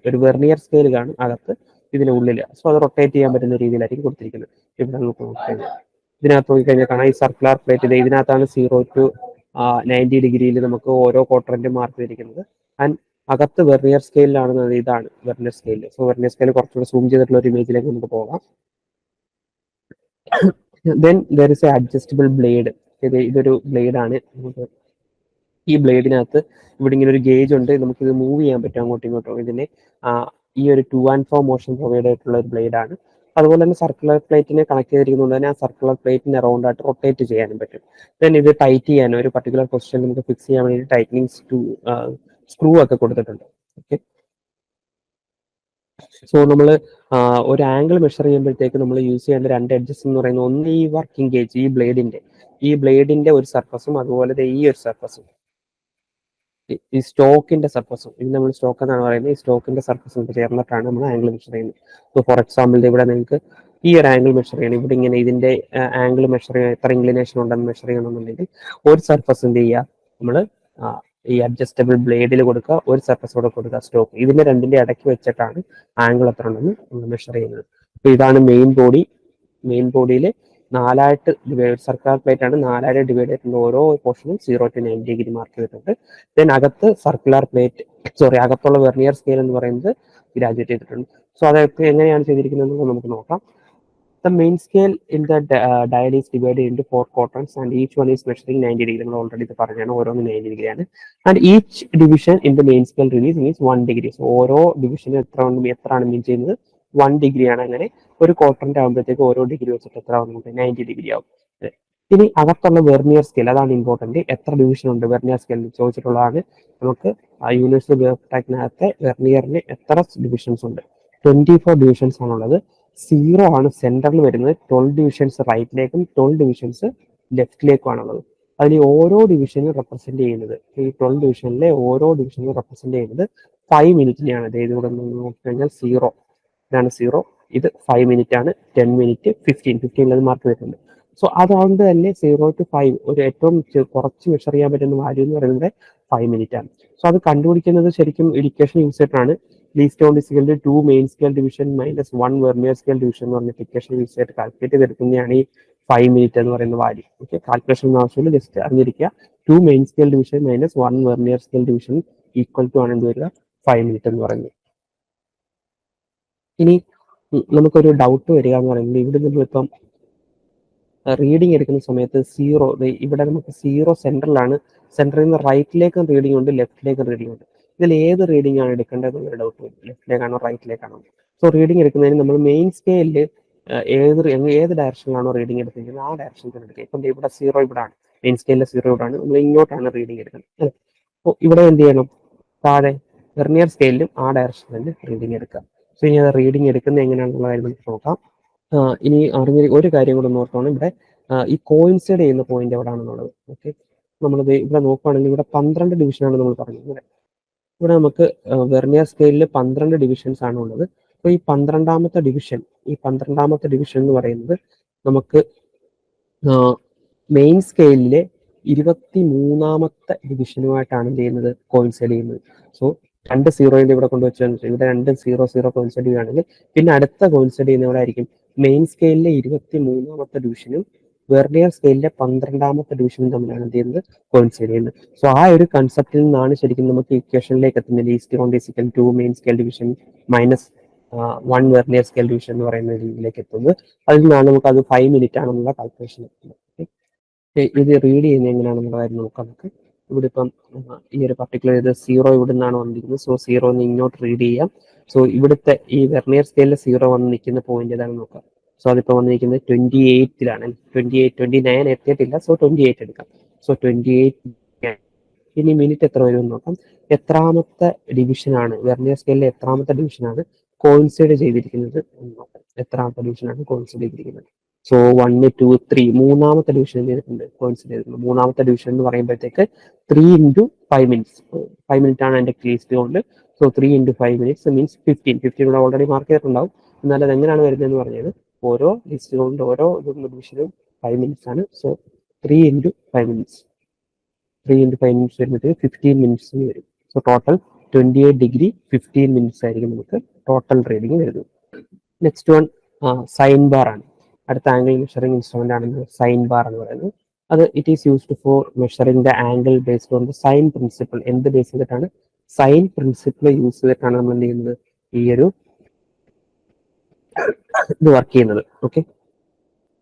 ഒരു വെർണിയർ സ്കെയിൽ കാണും അകത്ത് ഇതിന് ഉള്ളിൽ. സോ അത് റൊട്ടേറ്റ് ചെയ്യാൻ പറ്റുന്ന രീതിയിലായിരിക്കും കൊടുത്തിരിക്കുന്നത്. ഇവിടെ നമുക്ക് നോക്കിക്കഴിഞ്ഞാൽ ഇതിനകത്ത് നോക്കിക്കഴിഞ്ഞാൽ കാണാം, ഈ സർക്കുലർ പ്ലേറ്റ് ഇതിനകത്താണ് 0 to 90 ഡിഗ്രിയിൽ നമുക്ക് ഓരോ ക്വാഡ്രന്റും മാർക്ക് ചെയ്തിരിക്കുന്നത്. ആൻഡ് അകത്ത് വെർണിയർ സ്കെയിലാണ്, ഇതാണ് vernier scale. So vernier scale കുറച്ചുകൂടെ സൂം ചെയ്തിട്ടുള്ള ഒരു ഇമേജിലേക്ക് നമുക്ക് പോകാം. Then there is A adjustable blade. ഇതൊരു ബ്ലേഡ് ആണ്. ഈ ബ്ലേഡിനകത്ത് ഇവിടെ ഇങ്ങനെ ഒരു ഗേജ് ഉണ്ട്, നമുക്ക് ഇത് മൂവ് ചെയ്യാൻ പറ്റും അങ്ങോട്ടും ഇങ്ങോട്ടും. ഇതിനെ ഈ ഒരു 2 and 4 മോഷൻ പ്രൊവൈഡ് ആയിട്ടുള്ള ഒരു ബ്ലേഡ് ആണ്. അതുപോലെ തന്നെ സർക്കുലർ പ്ലേറ്റിനെ കണക്ട് ചെയ്തിരിക്കുന്നതുകൊണ്ട് തന്നെ ആ സർക്കുലർ പ്ലേറ്റിന് അറൗണ്ട് ആയിട്ട് റൊട്ടേറ്റ് ചെയ്യാനും പറ്റും. ദെൻ ഇത് ടൈറ്റ് ചെയ്യാനും ഒരു പർട്ടിക്കുലർ പൊസിഷൻ നമുക്ക് ഫിക്സ് ചെയ്യാൻ വേണ്ടി ടൈറ്റനിങ് സ്ക്രൂ ഒക്കെ കൊടുത്തിട്ടുണ്ട്. ഓക്കെ, സോ നമ്മൾ ഒരു ആംഗിൾ മെഷർ ചെയ്യുമ്പോഴത്തേക്ക് നമ്മൾ യൂസ് ചെയ്യേണ്ട 2 എഡ്ജസ് എന്ന് പറയുന്നത്, ഒന്ന് ഈ വർക്കിംഗ് ഗേജ്, ഈ ബ്ലേഡിന്റെ ഒരു സർഫസും അതുപോലെ ഈ ഒരു സർഫസും, ഈ സ്റ്റോക്കിന്റെ സർഫസും, ഇത് നമ്മൾ സ്റ്റോക്ക് എന്നാണ് പറയുന്നത്. ഈ സ്റ്റോക്കിന്റെ സർഫസും ചേർന്നിട്ടാണ് നമ്മൾ ആംഗിൾ മെഷർ ചെയ്യുന്നത്. സോ ഫോർ എക്സാമ്പിൾ ഇവിടെ നിങ്ങൾക്ക് ഈ ഒരു ആംഗിൾ മെഷർ ചെയ്യണം, ഇവിടെ ഇങ്ങനെ ഇതിന്റെ ആംഗിൾ മെഷർ ചെയ്യാൻ എത്ര ഇൻക്ലിനേഷൻ ഉണ്ടെന്ന് മെഷർ ചെയ്യണമെന്നുണ്ടെങ്കിൽ ഒരു സർഫസ് എന്ത് ചെയ്യുക, നമ്മൾ ഈ അഡ്ജസ്റ്റബിൾ ബ്ലേഡിൽ കൊടുക്കുക, ഒരു സർഫസ് കൂടെ കൊടുക്കുക സ്റ്റോക്ക്. ഇതിന്റെ രണ്ടിന്റെ ഇടയ്ക്ക് വെച്ചിട്ടാണ് ആംഗിൾ എത്ര ഉണ്ടെന്ന് നമ്മൾ മെഷർ ചെയ്യുന്നത്. അപ്പൊ ഇതാണ് മെയിൻ ബോഡി. മെയിൻ ബോഡിയിൽ 4 സർക്കുലർ പ്ലേറ്റ് ആണ്, 4 ഡിവൈഡ് ചെയ്തിട്ടുണ്ട്. ഓരോ പോർഷനും 0 to 90 ഡിഗ്രി മാർക്ക് ചെയ്തിട്ടുണ്ട്. ദെൻ അകത്ത് സർക്കുലർ പ്ലേറ്റ്, അകത്തുള്ള വെർണിയർ സ്കെയിൽ എന്ന് പറയുന്നത് ഗ്രാജുവേറ്റ് ചെയ്തിട്ടുണ്ട്. സോ അതൊക്കെ എങ്ങനെയാണ് ചെയ്തിരിക്കുന്നത് നമുക്ക് നോക്കാം. The main scale in the dial is divided into 4 quadrants and each one is measuring 90 degree. നമ്മൾ ഓൾറെഡി ഇത് പറഞ്ഞാണ്, ഓരോന്ന് 90 ഡിഗ്രി ആണ്. And each division in the main scale release means 1 degree. So ഓരോ ഡിവിഷനും എത്രയാണ് മീൻ ചെയ്യുന്നത്, 1 ഡിഗ്രി ആണ്. അങ്ങനെ ഒരു ക്വാഡ്രന്റ് ആകുമ്പോഴത്തേക്ക് ഓരോ ഡിഗ്രി വെച്ചിട്ട് എത്ര ആവും, നമുക്ക് 90 ഡിഗ്രി ആവും. ഇനി അകത്തുള്ള വെർണിയർ സ്കെയിൽ, അതാണ് ഇമ്പോർട്ടന്റ്. എത്ര ഡിവിഷൻ ഉണ്ട് വെർണിയർ സ്കെയിൽ ചോദിച്ചിട്ടുള്ളതാണ്. നമുക്ക് യൂണിവേഴ്സൽ ബയോടാക്കിനകത്തെ വെർണിയറിന് എത്ര ഡിവിഷൻസ് ഉണ്ട്, 24 ഡിവിഷൻസ് ആണുള്ളത്. 0 ആണ് സെന്ററിൽ വരുന്നത്, 12 ഡിവിഷൻസ് റൈറ്റിലേക്കും 12 ഡിവിഷൻസ് ലെഫ്റ്റിലേക്കുമാണുള്ളത്. അതിൽ ഓരോ ഡിവിഷനും റെപ്രസെന്റ് ചെയ്യുന്നത്, ഈ 12 ഡിവിഷനിലെ ഓരോ ഡിവിഷനും റെപ്രസെന്റ് ചെയ്യുന്നത് 5 മിനിറ്റിനെയാണ്. ഇതിലൂടെ നോക്കിക്കഴിഞ്ഞാൽ 0 ഇതാണ് 0, ഇത് 5 മിനിറ്റ് ആണ്, 10 മിനിറ്റ്, 15 മാർക്ക് വരുന്നുണ്ട്. സോ അതുകൊണ്ട് തന്നെ 0 to 5 ഒരു ഏറ്റവും കുറച്ച് മെഷർ ചെയ്യാൻ പറ്റുന്ന വാല്യൂ എന്ന് പറയുന്നത് 5 മിനിറ്റ് ആണ്. സോ അത് കണ്ടുപിടിക്കുന്നത് ശരിക്കും ഇക്വേഷൻ യൂസ് ചെയ്തിട്ടാണ്. Least count is equal to 2 main scale division minus 1 vernier scale division എന്ന് പറഞ്ഞ ഇക്വേഷൻ യൂസ് ചെയ്തിട്ട് കാൽക്കുലേറ്റ് ചെയ്തെടുക്കുന്നതാണ് ഈ 5 മിനിറ്റ് എന്ന് പറയുന്ന വാല്യൂ. ഓക്കെ, കാൽക്കുലേഷൻ ആവശ്യമില്ല, ജസ്റ്റ് അറിഞ്ഞിരിക്കുക. 2 main scale division minus 1 vernier scale division equal to ആണ് എന്ത് വരിക, 5 മിനിറ്റ് എന്ന് പറയുന്നത്. ഇനി നമുക്കൊരു ഡൗട്ട് വരിക എന്ന് പറയുന്നത്, ഇവിടെ നമ്മളിപ്പം റീഡിങ് എടുക്കുന്ന സമയത്ത് 0, ഇവിടെ നമുക്ക് 0 സെൻട്രലാണ്. സെൻട്രൽ നിന്ന് റൈറ്റിലേക്കും റീഡിംഗ് ഉണ്ട്, ലെഫ്റ്റിലേക്കും റീഡിംഗ് ഉണ്ട്. ഇതിൽ ഏത് റീഡിംഗ് ആണ് എടുക്കേണ്ടത് എന്നൊരു ഡൗട്ട് വരും, ലെഫ്റ്റിലേക്കാണോ റൈറ്റിലേക്കാണോ. സോ റീഡിംഗ് എടുക്കുന്നതിന് നമ്മൾ മെയിൻ സ്കെയിലിൽ ഏത് ഡയറക്ഷനിലാണോ റീഡിംഗ് എടുത്തിരിക്കുന്നത് ആ ഡയറക്ഷനിൽ തന്നെ എടുക്കുക. ഇപ്പം ഇവിടെ 0 ഇവിടാണ്, മെയിൻ സ്കെയിലിലെ 0 ഇവിടാണ്, നമ്മൾ ഇങ്ങോട്ടാണ് റീഡിംഗ് എടുക്കുന്നത്. അപ്പോൾ ഇവിടെ എന്ത് ചെയ്യണം, താഴെ വെർണിയർ സ്കെയിലും ആ ഡയറക്ഷനിൽ റീഡിംഗ് എടുക്കുക. സോ ഇനി അത് റീഡിംഗ് എടുക്കുന്നത് എങ്ങനെയാണെന്നുള്ള കാര്യം നമുക്ക് നോക്കാം. ഇനി ഒരു കാര്യം കൂടെ നോക്കുകയാണ്, ഇവിടെ ഈ കോയിൻസൈഡ് ചെയ്യുന്ന പോയിന്റ് എവിടെയാണെന്നുള്ളത്. ഓക്കെ, നമ്മളിത് ഇവിടെ നോക്കുകയാണെങ്കിൽ ഇവിടെ 12 ഡിവിഷനാണ് നമ്മൾ പറഞ്ഞത്. ഇവിടെ നമുക്ക് വെർണിയർ സ്കെയിലിൽ 12 ഡിവിഷൻസ് ആണ് ഉള്ളത്. അപ്പോൾ ഈ 12ാമത്തെ ഡിവിഷൻ എന്ന് പറയുന്നത് നമുക്ക് മെയിൻ സ്കെയിലിലെ 23ാമത്തെ ഡിവിഷനുമായിട്ടാണ് എന്ത് ചെയ്യുന്നത്, കോയിൻസൈഡ് ചെയ്യുന്നത്. സോ 2 സീറോയുടെ ഇവിടെ കൊണ്ടുവച്ചാൽ ഇവിടെ 2 0 കോയിൻസൈഡ് ചെയ്യുകയാണെങ്കിൽ പിന്നെ അടുത്ത കോയിൻസൈഡ് ചെയ്യുന്ന ഇവിടെ ആയിരിക്കും മെയിൻ സ്കെയിലിലെ 23ാമത്തെ ഡിവിഷനും വെർണിയർ സ്കെയിലിലെ 12ാമത്തെ ഡിവിഷനും തമ്മിലാണ് എന്ത് ചെയ്യുന്നത്, കോയിൻസൈഡ് ചെയ്യുന്നത്. സോ ആ ഒരു കൺസെപ്റ്റിൽ നിന്നാണ് ശരിക്കും നമുക്ക് ഇക്വേഷനിലേക്ക് എത്തുന്നത്. Least count is equal to main scale division minus 1 vernier scale division എന്ന് പറയുന്ന രീതിയിലേക്ക് എത്തുന്നത്. അതിൽ നിന്നാണ് നമുക്ക് അത് 5 മിനിറ്റ് ആണെന്നുള്ള കാൽക്കുലേഷൻ എത്തുന്നത്. ഇത് റീഡ് ചെയ്യുന്നത് എങ്ങനെയാണെന്നുള്ള കാര്യം നോക്കാം നമുക്ക്. ഇവിടെ ഇപ്പം ഈ ഒരു പർട്ടിക്കുലർ ഇത് 0 ഇവിടെ നിന്നാണ് വന്നിരിക്കുന്നത്. സോ 0 ഇങ്ങോട്ട് റീഡ് ചെയ്യാം. സോ ഇവിടുത്തെ ഈ വെർണിയർ സ്കെയിലിൽ 0 വന്ന് നിൽക്കുന്ന പോയിന്റ് ഏതാണെന്ന് നോക്കാം. സോ അതിപ്പോൾ വന്നിരിക്കുന്നത് 28ലാണ്. 29 എത്തിയിട്ടില്ല. സോ 28 എടുക്കാം. സോ 28. ഇനി മിനിറ്റ് എത്ര വരും എന്ന് നോക്കാം. എത്രാമത്തെ ഡിവിഷനാണ്, വെർണിയർ സ്കെയിലിലെ എത്രാമത്തെ ഡിവിഷനാണ് കോയിൻസൈഡ് ചെയ്തിരിക്കുന്നത് എന്ന് നോക്കാം. എത്രാമത്തെ ഡിവിഷനാണ് കോയിൻസൈഡ് ചെയ്തിരിക്കുന്നത്. സോ 1, 2, 3 മൂന്നാമത്തെ ഡിവിഷൻ എന്ത് ചെയ്തിട്ടുണ്ട്, കോയിൻസൈഡ് ചെയ്തിട്ടുണ്ട്. മൂന്നാമത്തെ ഡിവിഷൻ എന്ന് പറയുമ്പോഴത്തേക്ക് 3 × 5 മിനിറ്റ്സ്. 5 മിനിറ്റ് ആണ് എൻ്റെ least count. So 3 × 5 minutes means 15 ഇവിടെ ഓൾറെഡി മാർക്ക് ചെയ്തിട്ടുണ്ടാവും. എന്നാൽ അത് എങ്ങനെയാണ് വരുന്നതെന്ന് പറഞ്ഞത്, ഓരോ ലിസ്റ്റ് കൗണ്ട് ഓരോ ഡിവിഷനും 5 മിനിറ്റ്സ് ആണ്. സോ 3 × 5 മിനിറ്റ്സ് 3 × 5 മിനിറ്റ്സ് വരുമ്പോഴത്തേക്ക് 15 മിനിറ്റ്സ് വരും. സോ ടോട്ടൽ 28 ഡിഗ്രി 15 മിനിറ്റ്സ് ആയിരിക്കും നമുക്ക് ടോട്ടൽ റീഡിങ് വരുന്നത്. നെക്സ്റ്റ് വൺ സൈൻ ബാർ ആണ്. അടുത്ത ആംഗിൾ മെഷറിംഗ് ഇൻസ്ട്രുമെന്റ് ആണ് സൈൻ ബാർ എന്ന് പറയുന്നത്. അത് it is used for measuring the angle based on the sine principle. എന്ത് ബേസ് ചെയ്തിട്ടാണ്, സൈൻ പ്രിൻസിപ്പിൾ യൂസ് ചെയ്തിട്ടാണ് നമ്മൾ എന്ത് ചെയ്യുന്നത്, ഈ ഒരു ഇത് വർക്ക് ചെയ്യുന്നത്. ഓക്കെ,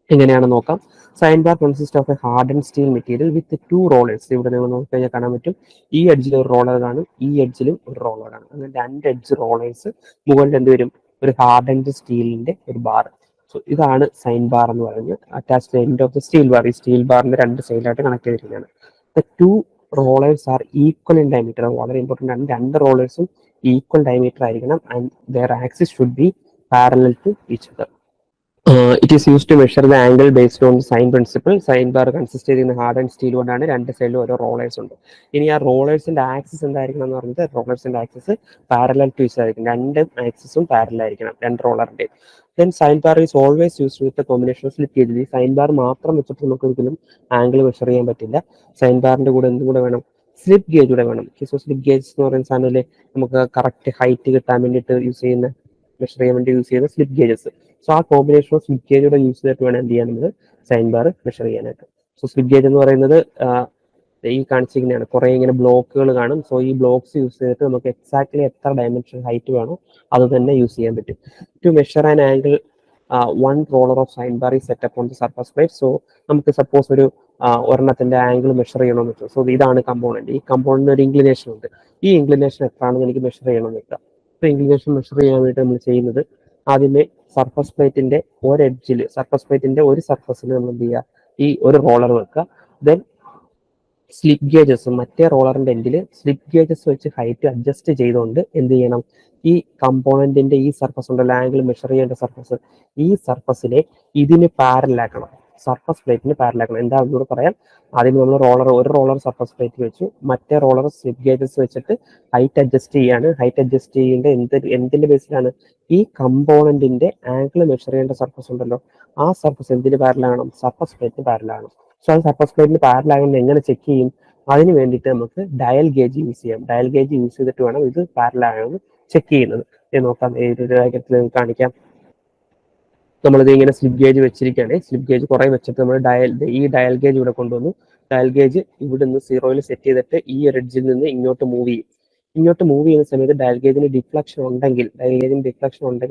എങ്ങനെയാണെന്ന് നോക്കാം. Sine bar consist of A harden steel material with 2 rollers. ഇവിടെ നിങ്ങൾ നോക്കിക്കഴിഞ്ഞാൽ കാണാൻ പറ്റും, ഈ എഡ്ജിൽ ഒരു റോളർ കാണും, ഈ എഡ്ജിലും ഒരു റോളർ കാണും. അങ്ങനെ 2 എഡ്ജ് റോളേഴ്സ്, മുകളിൽ എന്തുവരും, ഒരു ഹാർഡൻഡ് സ്റ്റീലിന്റെ ഒരു ബാർ. സോ ഇതാണ് സൈൻ ബാർ എന്ന് പറയുന്നത്. Attached end of the steel bar. ഈ സ്റ്റീൽ ബാറിന്റെ 2 സൈഡിലായിട്ട് കണക്ട് ചെയ്തിരിക്കുന്നതാണ്. The 2 rollers are equal in diameter. വളരെ ഇമ്പോർട്ടൻ്റ് ആണ്. 2 റോളേഴ്സും ഈക്വൽ ഡയമീറ്റർ ആയിരിക്കണം. And their axis should be parallel to each other. It is used to measure the angle based on the sign principle. Sine bar consist ചെയ്യുന്ന ഹാർഡ് ആൻഡ് സ്റ്റീൽ കൊണ്ടാണ്. 2 സൈഡിലും ഓരോ റോളേഴ്സ് ഉണ്ട്. ഇനി ആ റോളേഴ്സിന്റെ ആക്സിസ് എന്തായിരിക്കണം എന്ന് പറഞ്ഞത്, റോളേഴ്സിന്റെ ആക്സിസ് പാരലൽ ടു ഈച്ച് ആയിരിക്കും. 2 ആക്സിസും പാരലൽ ആയിരിക്കണം, 2 റോളറിന്റെ. Then sine bar is always used with combination of slip gauge. ഈ സൈൻ ബാർ മാത്രം വെച്ചിട്ട് നമുക്ക് ഒരിക്കലും ആംഗിൾ മെഷർ ചെയ്യാൻ പറ്റില്ല. സൈൻ ബാറിന്റെ കൂടെ എന്തും കൂടെ വേണം, സ്ലിപ്പ് ഗേജ് കൂടെ വേണം. സോ സ്ലിപ്പ് ഗേജ് എന്ന് പറയുന്ന സാധനത്തില് നമുക്ക് കറക്റ്റ് ഹൈറ്റ് കിട്ടാൻ വേണ്ടിയിട്ട് യൂസ് ചെയ്യുന്ന, മെഷർ ചെയ്യാൻ വേണ്ടി യൂസ് ചെയ്യുന്ന സ്ലിപ്പ് ഗേജസ്. സോ ആ കോമ്പിനേഷൻ ഓഫ് സ്ലിപ്പ് ഗേജോടെ യൂസ് ചെയ്തിട്ട് വേണം എന്ത് ചെയ്യാൻ, നമ്മൾ സൈൻ ബാർ മെഷർ ചെയ്യാനായിട്ട്. സോ സ്ലിപ്പ് ഗേജ് എന്ന് പറയുന്നത് ഈ കാണിച്ചിരിക്കുന്നതാണ്. കുറെ ഇങ്ങനെ ബ്ലോക്കുകൾ കാണും. സോ ഈ ബ്ലോക്സ് യൂസ് ചെയ്തിട്ട് നമുക്ക് എക്സാക്ട്ലി എത്ര ഡയമെൻഷൻ ഹൈറ്റ് വേണോ അത് തന്നെ യൂസ് ചെയ്യാൻ പറ്റും. To measure an angle 1 roller of sine bar ഈ setup on the surface plate. So നമുക്ക് സപ്പോസ് ഒരു ഒരെണ്ണത്തിന്റെ ആംഗിൾ മെഷർ ചെയ്യണമെന്ന് വെച്ചാൽ, സോ ഇതാണ് കമ്പോണന്റ്. ഈ കമ്പോണന്റിന് ഒരു ഇൻക്ലിനേഷൻ ഉണ്ട്. ഈ ഇൻക്ലിനേഷൻ എത്രയാണെന്ന് എനിക്ക് മെഷർ ചെയ്യണമെന്ന് വെക്കാം. സോ ഇൻക്ലിനേഷൻ മെഷർ ചെയ്യാൻ വേണ്ടി നമ്മൾ ചെയ്യുന്നത്, ആദ്യമേ സർഫസ് പ്ലേറ്റിന്റെ ഒരെഡ്ജിൽ, സർഫസ് പ്ലേറ്റിന്റെ ഒരു സർഫസിൽ നമ്മൾ എന്ത് ചെയ്യുക, ഈ ഒരു റോളർ വെക്കുക. ദെൻ സ്ലിപ്പ് ഗേജസ്, മറ്റേ റോളറിന്റെ എൻഡിൽ സ്ലിപ്പ് ഗേജസ് വെച്ച് ഹൈറ്റ് അഡ്ജസ്റ്റ് ചെയ്തുകൊണ്ട് എന്ത് ചെയ്യണം, ഈ കമ്പോണന്റിന്റെ ഈ സർഫസ് ഉണ്ടല്ലോ, ആംഗിൾ മെഷർ ചെയ്യേണ്ട സർഫസ്, ഈ സർഫസിനെ ഇതിന് പാരലാക്കണം, സർഫസ് പ്ലേറ്റിന് പാരലാക്കണം. എന്താ എന്നോട് പറയാം. ആദ്യം നമ്മൾ ഒരു റോളർ സർഫസ് പ്ലേറ്റ് വെച്ചു, മറ്റേ റോളർ സ്ലിപ്പ് ഗേജസ് വെച്ചിട്ട് ഹൈറ്റ് അഡ്ജസ്റ്റ് ചെയ്യാണ്. ഹൈറ്റ് അഡ്ജസ്റ്റ് ചെയ്യേണ്ട എന്തിന്റെ ബേസിലാണ്, ഈ കമ്പോണന്റിന്റെ ആംഗിൾ മെഷർ ചെയ്യേണ്ട സർഫസ് ഉണ്ടല്ലോ, ആ സർഫസ് എന്തിന് പാരലാകണം, സർഫസ് പ്ലേറ്റിന് പാരലാകണം. സോ അത് സർഫസ് പ്ലേറ്റിന് പാരലാകുന്നത് എങ്ങനെ ചെക്ക് ചെയ്യും, അതിന് വേണ്ടിയിട്ട് നമുക്ക് ഡയൽ ഗേജ് യൂസ് ചെയ്യാം. ഡയൽ ഗേജ് യൂസ് ചെയ്തിട്ട് വേണം ഇത് പാരലാകണമെന്ന് ചെക്ക് ചെയ്യുന്നത്. നോക്കാം, ഏതൊരു കാര്യത്തിൽ കാണിക്കാം. നമ്മളിത് ഇങ്ങനെ സ്ലിപ്പ് ഗേജ് വെച്ചിരിക്കുകയാണ്. സ്ലിപ്പ് ഗേജ് കുറെ വെച്ചിട്ട് നമ്മൾ ഈ ഡയൽ ഗേജ് ഇവിടെ കൊണ്ടുവന്നു. ഡയൽ ഗേജ് ഇവിടെ നിന്ന് 0 സെറ്റ് ചെയ്തിട്ട് ഈ ഒരു എഡ്ജിൽ നിന്ന് ഇങ്ങോട്ട് മൂവ് ചെയ്യും. ഇങ്ങോട്ട് മൂവ് ചെയ്യുന്ന സമയത്ത് ഡയൽ ഗേജിന് ഡിഫ്ലക്ഷൻ ഉണ്ടെങ്കിൽ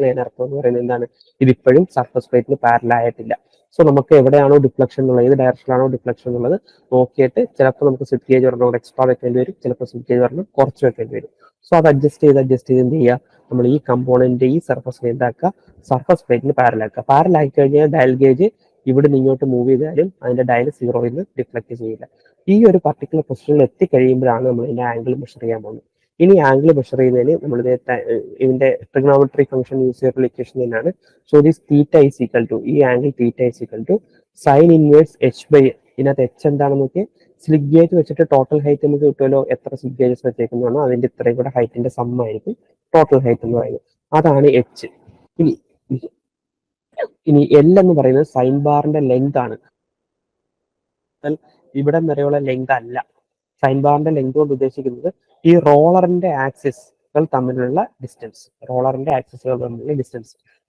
അതിനർത്ഥം എന്ന് പറയുന്നത് എന്താണ്, ഇതിപ്പോഴും സർഫസ് പ്ലേറ്റിന് പാരലായിട്ടില്ല. സോ നമുക്ക് എവിടെയാണോ ഡിഫ്ലക്ഷൻ എന്നുള്ളത്, ഏത് ഡയറക്ഷനിലാണോ ഡിഫ്ലക്ഷൻ എന്നുള്ളത് നോക്കിയിട്ട് ചിലപ്പോൾ നമുക്ക് സ്ലിപ്പ് ഗേജ് ഒരെണ്ണം എക്സ്ട്രാ വെക്കേണ്ടി വരും, ചിലപ്പോൾ സ്ലിപ്പ് ഗേജ് ഒരെണ്ണം കുറച്ച് വെക്കേണ്ടി വരും. സോ അത് അഡ്ജസ്റ്റ് ചെയ്ത് എന്ത് ചെയ്യുക, നമ്മൾ ഈ കമ്പോണന്റ് ഈ സർഫസിനെ എന്താക്കുക, സർഫസ് പ്ലേറ്റിന് പാരലാക്കുക. പാരലാക്കി കഴിഞ്ഞാൽ ഡയൽ ഗേജ് ഇവിടെ നിന്ന് ഇങ്ങോട്ട് മൂവ് ചെയ്താലും അതിന്റെ ഡയൽ 0യിൽ നിന്ന് ഡിഫ്ലക്ട് ചെയ്യില്ല. ഈ ഒരു പർട്ടിക്കുലർ പൊസിഷനിൽ എത്തിക്കഴിയുമ്പോഴാണ് നമ്മൾ ഇതിന്റെ ആംഗിൾ മെഷർ ചെയ്യാൻ പോകുന്നത്. ഇനി ആംഗിൾ മെഷർ ചെയ്യുന്നതിന് നമ്മൾ ഇതിന്റെ ട്രിഗണോമെട്രിക് ഫംഗ്ഷൻ യൂസ് ചെയ്തിട്ടുള്ള ഇക്വേഷൻ തന്നെയാണ്. So this theta is equal to, ഈ angle theta is equal to sine inverse h/a. ഇതിനകത്ത് h എന്താണെന്ന് നോക്കി, സ്ലിപ്പ് ഗേജ് വെച്ചിട്ട് ടോട്ടൽ ഹൈറ്റ് നമുക്ക് കിട്ടുമല്ലോ, എത്ര സ്ലിപ്പ് ഗേജസ് വെച്ചേക്കുന്നതാണോ അതിന്റെ ഇത്രയും കൂടെ ഹൈറ്റിന്റെ സം ആയിരിക്കും ടോട്ടൽ ഹൈറ്റ് എന്ന് പറയുന്നത്. അതാണ് h. ഇനി L എന്ന് പറയുന്നത് സൈൻ ബാറിന്റെ ലെങ്ത് ആണ്. ഇവിടെ വരെയുള്ള ലെങ്ത് അല്ല. സൈൻ ബാറിന്റെ ലെങ്ത് കൊണ്ട് ഉദ്ദേശിക്കുന്നത് ഈ റോളറിന്റെ ആക്സിസുകൾ തമ്മിലുള്ള ഡിസ്റ്റൻസ്,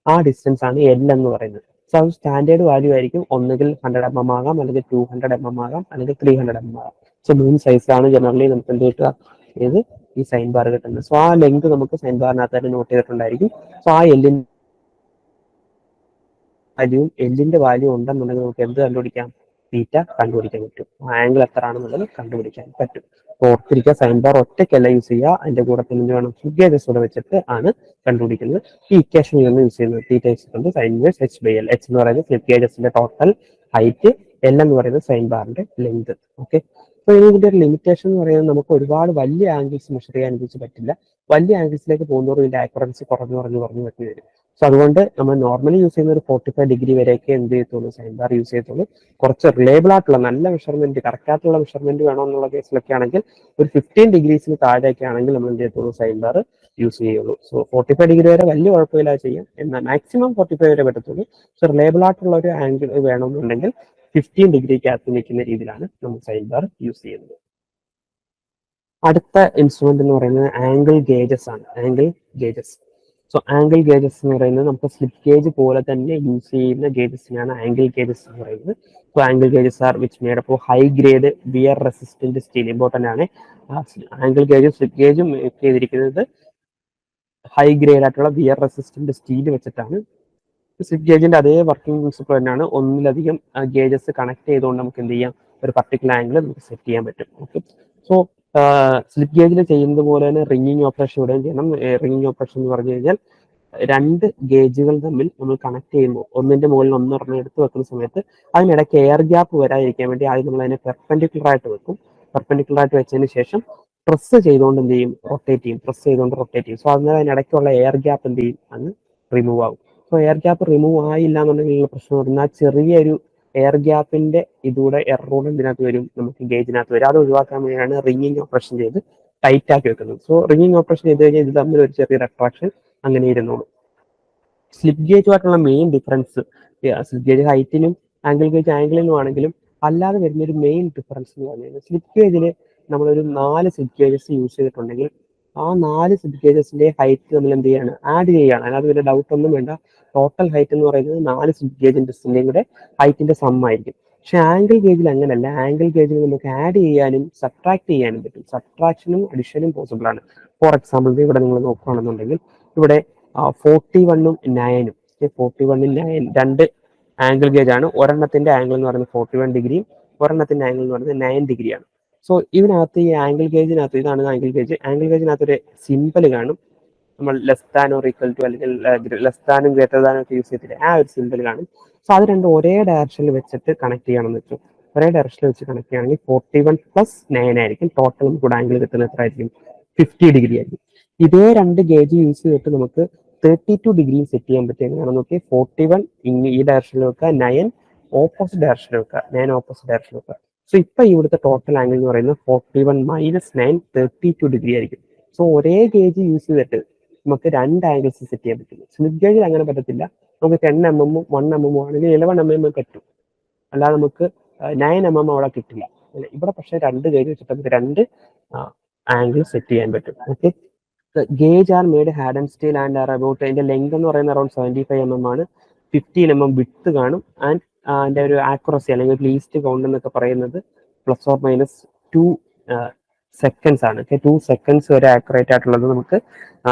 ആ ഡിസ്റ്റൻസ് ആണ് എൽ എന്ന് പറയുന്നത്. സോ അത് സ്റ്റാൻഡേർഡ് വാല്യൂ ആയിരിക്കും. ഒന്നുകിൽ 100 mm ആകാം, അല്ലെങ്കിൽ 200 mm ആകാം, അല്ലെങ്കിൽ 300 mm ആകാം. സോ 3 സൈസാണ് ജനറലി നമുക്ക് എന്ത് കിട്ടുക, ഏത് ഈ സൈൻ ബാർ കിട്ടുന്നത്. സോ ആ ലെങ്ത് നമുക്ക് സൈൻ ബാറിനകത്ത് നോട്ട് ചെയ്തിട്ടുണ്ടായിരിക്കും. സോ ആ എല്ലിന്റെ വാല്യൂ ഉണ്ടെന്നുണ്ടെങ്കിൽ നമുക്ക് എന്ത് കണ്ടുപിടിക്കാം, തീറ്റ കണ്ടുപിടിക്കാൻ പറ്റും. ആംഗിൾ എത്ര ആണെന്നുള്ളത് കണ്ടുപിടിക്കാൻ പറ്റും. ഓർത്തിരിക്കുക, സൈൻ ബാർ ഒറ്റയ്ക്കല്ല യൂസ് ചെയ്യുക, അതിന്റെ കൂടെ തന്നെ എന്ത് വേണം, സ്ലിപ്പ് ഗേജസ് കൂടെ വെച്ചിട്ട് ആണ് കണ്ടുപിടിക്കുന്നത്. ഈ ഇക്വേഷനിൽ നിന്ന് യൂസ് ചെയ്യുന്നത് theta is equal sine inverse h by l. h എന്ന് പറയുന്നത് സ്ലിപ്പ് ഗേജസിന്റെ ടോട്ടൽ ഹൈറ്റ്, l എന്ന് പറയുന്നത് സൈൻ ബാറിന്റെ ലെങ്ത്. ഓക്കെ, അപ്പൊ ഇതിന്റെ ഒരു ലിമിറ്റേഷൻ എന്ന് പറയുന്നത് നമുക്ക് ഒരുപാട് വലിയ ആംഗിൾസ് മെഷർ ചെയ്യാൻ അനുസരിച്ച് പറ്റില്ല. വലിയ ആംഗിൾസിലേക്ക് പോകുന്നതോറും ഇതിന്റെ ആക്യുറൻസി കുറഞ്ഞു വരും. സോ അതുകൊണ്ട് നമ്മൾ നോർമലി യൂസ് ചെയ്യുന്ന ഒരു 45 ഡിഗ്രി വരെയൊക്കെ എന്ത് ചെയ്യത്തുള്ളൂ, സൈൻ ബാർ യൂസ് ചെയ്യത്തുള്ളൂ. കുറച്ച് റിലയബിൾ ആയിട്ടുള്ള നല്ല മെഷർമെന്റ്, കറക്റ്റ് ആയിട്ടുള്ള മെഷർമെന്റ് വേണമെന്നുള്ള കേസിലൊക്കെ ആണെങ്കിൽ ഒരു 15 ഡിഗ്രീസിന് താഴെയൊക്കെ ആണെങ്കിൽ നമ്മൾ എന്ത് ചെയ്യത്തുള്ളൂ, സൈൻ ബാർ യൂസ് ചെയ്യുള്ളൂ. സോ 45 ഡിഗ്രി വരെ വലിയ കുഴപ്പമില്ല ചെയ്യാം, എന്നാൽ മാക്സിമം 45 വരെ പറ്റത്തുള്ളൂ. സോ റിലയബിൾ ആയിട്ടുള്ള ഒരു ആംഗിൾ വേണമെന്നുണ്ടെങ്കിൽ 15 ഡിഗ്രിക്കകത്ത് നിൽക്കുന്ന രീതിയിലാണ് നമ്മൾ സൈൻ ബാർ യൂസ് ചെയ്യുന്നത്. അടുത്ത ഇൻസ്ട്രുമെന്റ് എന്ന് പറയുന്നത് ആംഗിൾ ഗേജസ് ആണ്. സോ ആംഗിൾ ഗേജസ് എന്ന് പറയുന്നത് നമുക്ക് സ്ലിപ്പ് ഗേജ് പോലെ തന്നെ യൂസ് ചെയ്യുന്ന ഗേജസിനാണ് ആംഗിൾ ഗേജസ് എന്ന് പറയുന്നത്. So angle gauges are which made up high grade wear resistant steel. Important ആണ്. ആംഗിൾ ഗേജും സ്ലിപ്പ് ഗേജും മേക്ക് ചെയ്തിരിക്കുന്നത് ഹൈ ഗ്രേഡ് ആയിട്ടുള്ള വിയർ റെസിസ്റ്റന്റ് സ്റ്റീൽ വെച്ചിട്ടാണ്. സ്ലിപ്പ് ഗേജിന്റെ അതേ വർക്കിംഗ് പ്രിൻസിപ്പിൾ തന്നെയാണ്. ഒന്നിലധികം ഗേജസ് കണക്ട് ചെയ്തുകൊണ്ട് നമുക്ക് എന്ത് ചെയ്യാം, ഒരു പർട്ടിക്കുലർ ആംഗിൾ നമുക്ക് സെറ്റ് ചെയ്യാൻ പറ്റും. ഓക്കെ, സോ സ്ലിപ്പ് ഗേജിൽ ചെയ്യുന്നത് പോലെ തന്നെ റിംഗിങ് ഓപ്പറേഷൻ ഇവിടെയും ചെയ്യണം. റിംഗിങ് ഓപ്പറേഷൻ എന്ന് പറഞ്ഞു കഴിഞ്ഞാൽ രണ്ട് ഗേജുകൾ തമ്മിൽ നമ്മൾ കണക്ട് ചെയ്യുമ്പോൾ ഒന്നിന്റെ മുകളിൽ ഒന്നൊരെണ്ണം എടുത്ത് വെക്കുന്ന സമയത്ത് അതിനിടയ്ക്ക് എയർ ഗ്യാപ്പ് വരാതിരിക്കാൻ വേണ്ടി ആദ്യം നമ്മൾ അതിനെ പെർപെൻഡിക്കുലർ ആയിട്ട് വെക്കും. പെർപെൻഡിക്കുലർ ആയിട്ട് വെച്ചതിന് ശേഷം പ്രസ് ചെയ്തുകൊണ്ട് എന്ത് ചെയ്യും, റൊട്ടേറ്റ് ചെയ്യും. സോ അതിനിടയ്ക്കുള്ള എയർ ഗ്യാപ്പ് എന്ത് ചെയ്യും, അത് റിമൂവ് ആകും. സോ എയർ ഗ്യാപ്പ് റിമൂവ് ആയില്ല എന്നുണ്ടെങ്കിൽ പ്രശ്നം പറഞ്ഞാൽ ചെറിയൊരു എയർ ഗ്യാപ്പിന്റെ ഇതൂടെ എററോഡ് ഇതിനകത്ത് വരും, നമുക്ക് ഗേജിനകത്ത് വരും. അത് ഒഴിവാക്കാൻ വേണ്ടിയാണ് റിംഗിങ് ഓപ്പറേഷൻ ചെയ്ത് ടൈറ്റ് ആക്കി വെക്കുന്നത്. സോ റിംഗിങ് ഓപ്പറേഷൻ ചെയ്ത് കഴിഞ്ഞാൽ ഇത് തമ്മിൽ ഒരു ചെറിയ അട്രാക്ഷൻ അങ്ങനെ ഇരുന്നോളൂ. സ്ലിപ്പ് ഗേജുമായിട്ടുള്ള മെയിൻ ഡിഫറൻസ്, സ്ലിപ്പ് ഗേജ് ഹൈറ്റിനും ആംഗിൾ ഗേജ് ആംഗിളിനും ആണെങ്കിലും അല്ലാതെ വരുന്നൊരു മെയിൻ ഡിഫറൻസ് എന്ന് പറഞ്ഞു കഴിഞ്ഞാൽ സ്ലിപ്പ് ഗേജിൽ നമ്മളൊരു 4 സ്ലിപ്പ് ഗേജസ് യൂസ് ചെയ്തിട്ടുണ്ടെങ്കിൽ ആ 4 സ്ലിപ്പ് ഗേജസിന്റെ ഹൈറ്റ് നമ്മൾ എന്ത് ചെയ്യാണ്, ആഡ് ചെയ്യുകയാണ്. അതിനകത്ത് വലിയ ഡൗട്ട് ഒന്നും വേണ്ട. ടോട്ടൽ ഹൈറ്റ് എന്ന് പറയുന്നത് 4 സ്ലിപ്പ് ഗേജിന്റെയും കൂടെ ഹൈറ്റിന്റെ സം ആയിരിക്കും. പക്ഷെ ആംഗിൾ ഗേജിൽ അങ്ങനല്ല. ആംഗിൾ ഗേജിൽ നമുക്ക് ആഡ് ചെയ്യാനും സബ്ട്രാക്ട് ചെയ്യാനും പറ്റും. സബ്ട്രാക്ഷനും അഡിഷനും പോസിബിൾ ആണ്. ഫോർ എക്സാമ്പിൾ ഇവിടെ നിങ്ങൾ നോക്കുകയാണെന്നുണ്ടെങ്കിൽ ഇവിടെ 41ഉം 9ഉം 41ഉം 9 രണ്ട് ആംഗിൾ ഗേജ് ആണ്. ഒരെണ്ണത്തിന്റെ ആംഗിൾ എന്ന് പറയുന്നത് 41 ഡിഗ്രിയും ഒരെണ്ണത്തിന്റെ ആംഗിൾ എന്ന് പറയുന്നത് 9 ഡിഗ്രിയാണ്. സോ ഇതിനകത്ത് ഈ ആംഗിൾ ഗേജിനകത്ത്, ഇതാണ് ആംഗിൾ ഗേജിനകത്ത് ഒരു സിമ്പിൾ കാണും. നമ്മൾ less than or equal to അല്ലെങ്കിൽ ലെസ് ദാനും ഗ്രേറ്റർ ദാനും ഒക്കെ യൂസ് ചെയ്തിട്ട് ആ ഒരു സിമ്പിൾ കാണും. സോ അത് രണ്ടും ഒരേ ഡയറക്ഷനിൽ വെച്ചിട്ട് കണക്ട് ചെയ്യണമെന്ന് വെച്ചു. ഒരേ ഡയറക്ഷനിൽ വെച്ച് കണക്ട് ചെയ്യുകയാണെങ്കിൽ 41 + 9 ആയിരിക്കും. ടോട്ടൽ നമുക്ക് ആംഗിൾ കിട്ടുന്നത് എത്ര ആയിരിക്കും, 50 ഡിഗ്രി ആയിരിക്കും. ഇതേ രണ്ട് ഗേജ് യൂസ് ചെയ്തിട്ട് നമുക്ക് 32 ഡിഗ്രി സെറ്റ് ചെയ്യാൻ പറ്റും. എങ്ങനെയാണെന്ന് നോക്കി, 41 ഈ ഡയറക്ഷനിൽ വെക്കുക, 9 ഓപ്പോസിറ്റ് ഡയറക്ഷനിൽ വെക്കുക. സോ ഇപ്പൊ ഇവിടുത്തെ ടോട്ടൽ ആംഗിൾ എന്ന് പറയുന്നത് 41 - 9 32 ഡിഗ്രി ആയിരിക്കും. സോ ഒരേ ഗേജ് യൂസ് ചെയ്തിട്ട് നമുക്ക് രണ്ട് ആംഗിൾസ് സെറ്റ് ചെയ്യാൻ പറ്റും. സ്ലിപ്പ് ഗേജിൽ അങ്ങനെ പറ്റത്തില്ല. നമുക്ക് 10 mm 1 mm ആണെങ്കിൽ 11 mm പറ്റും, അല്ലാതെ നമുക്ക് 9 mm അവിടെ കിട്ടില്ല. ഇവിടെ പക്ഷെ രണ്ട് ഗേജ് വെച്ചിട്ട് നമുക്ക് രണ്ട് ആംഗിൾ സെറ്റ് ചെയ്യാൻ പറ്റും. Okay, gauge are made hard and steel and are about, അതിന്റെ ലെങ്ത് എന്ന് പറയുന്നത് അറൌണ്ട് 75 mm ആണ്. 15 mm വിഡ്ത്ത് കാണും. ആൻഡ് അതിന്റെ ഒരു ആക്യുറസി അല്ലെങ്കിൽ ലീസ്റ്റ് കൗണ്ട് എന്നൊക്കെ പറയുന്നത് ±2 സെക്കൻഡ്സ് ആണ്. 2 സെക്കൻഡ്സ് വരെ ആക്യുറേറ്റ് ആയിട്ടുള്ളത് നമുക്ക്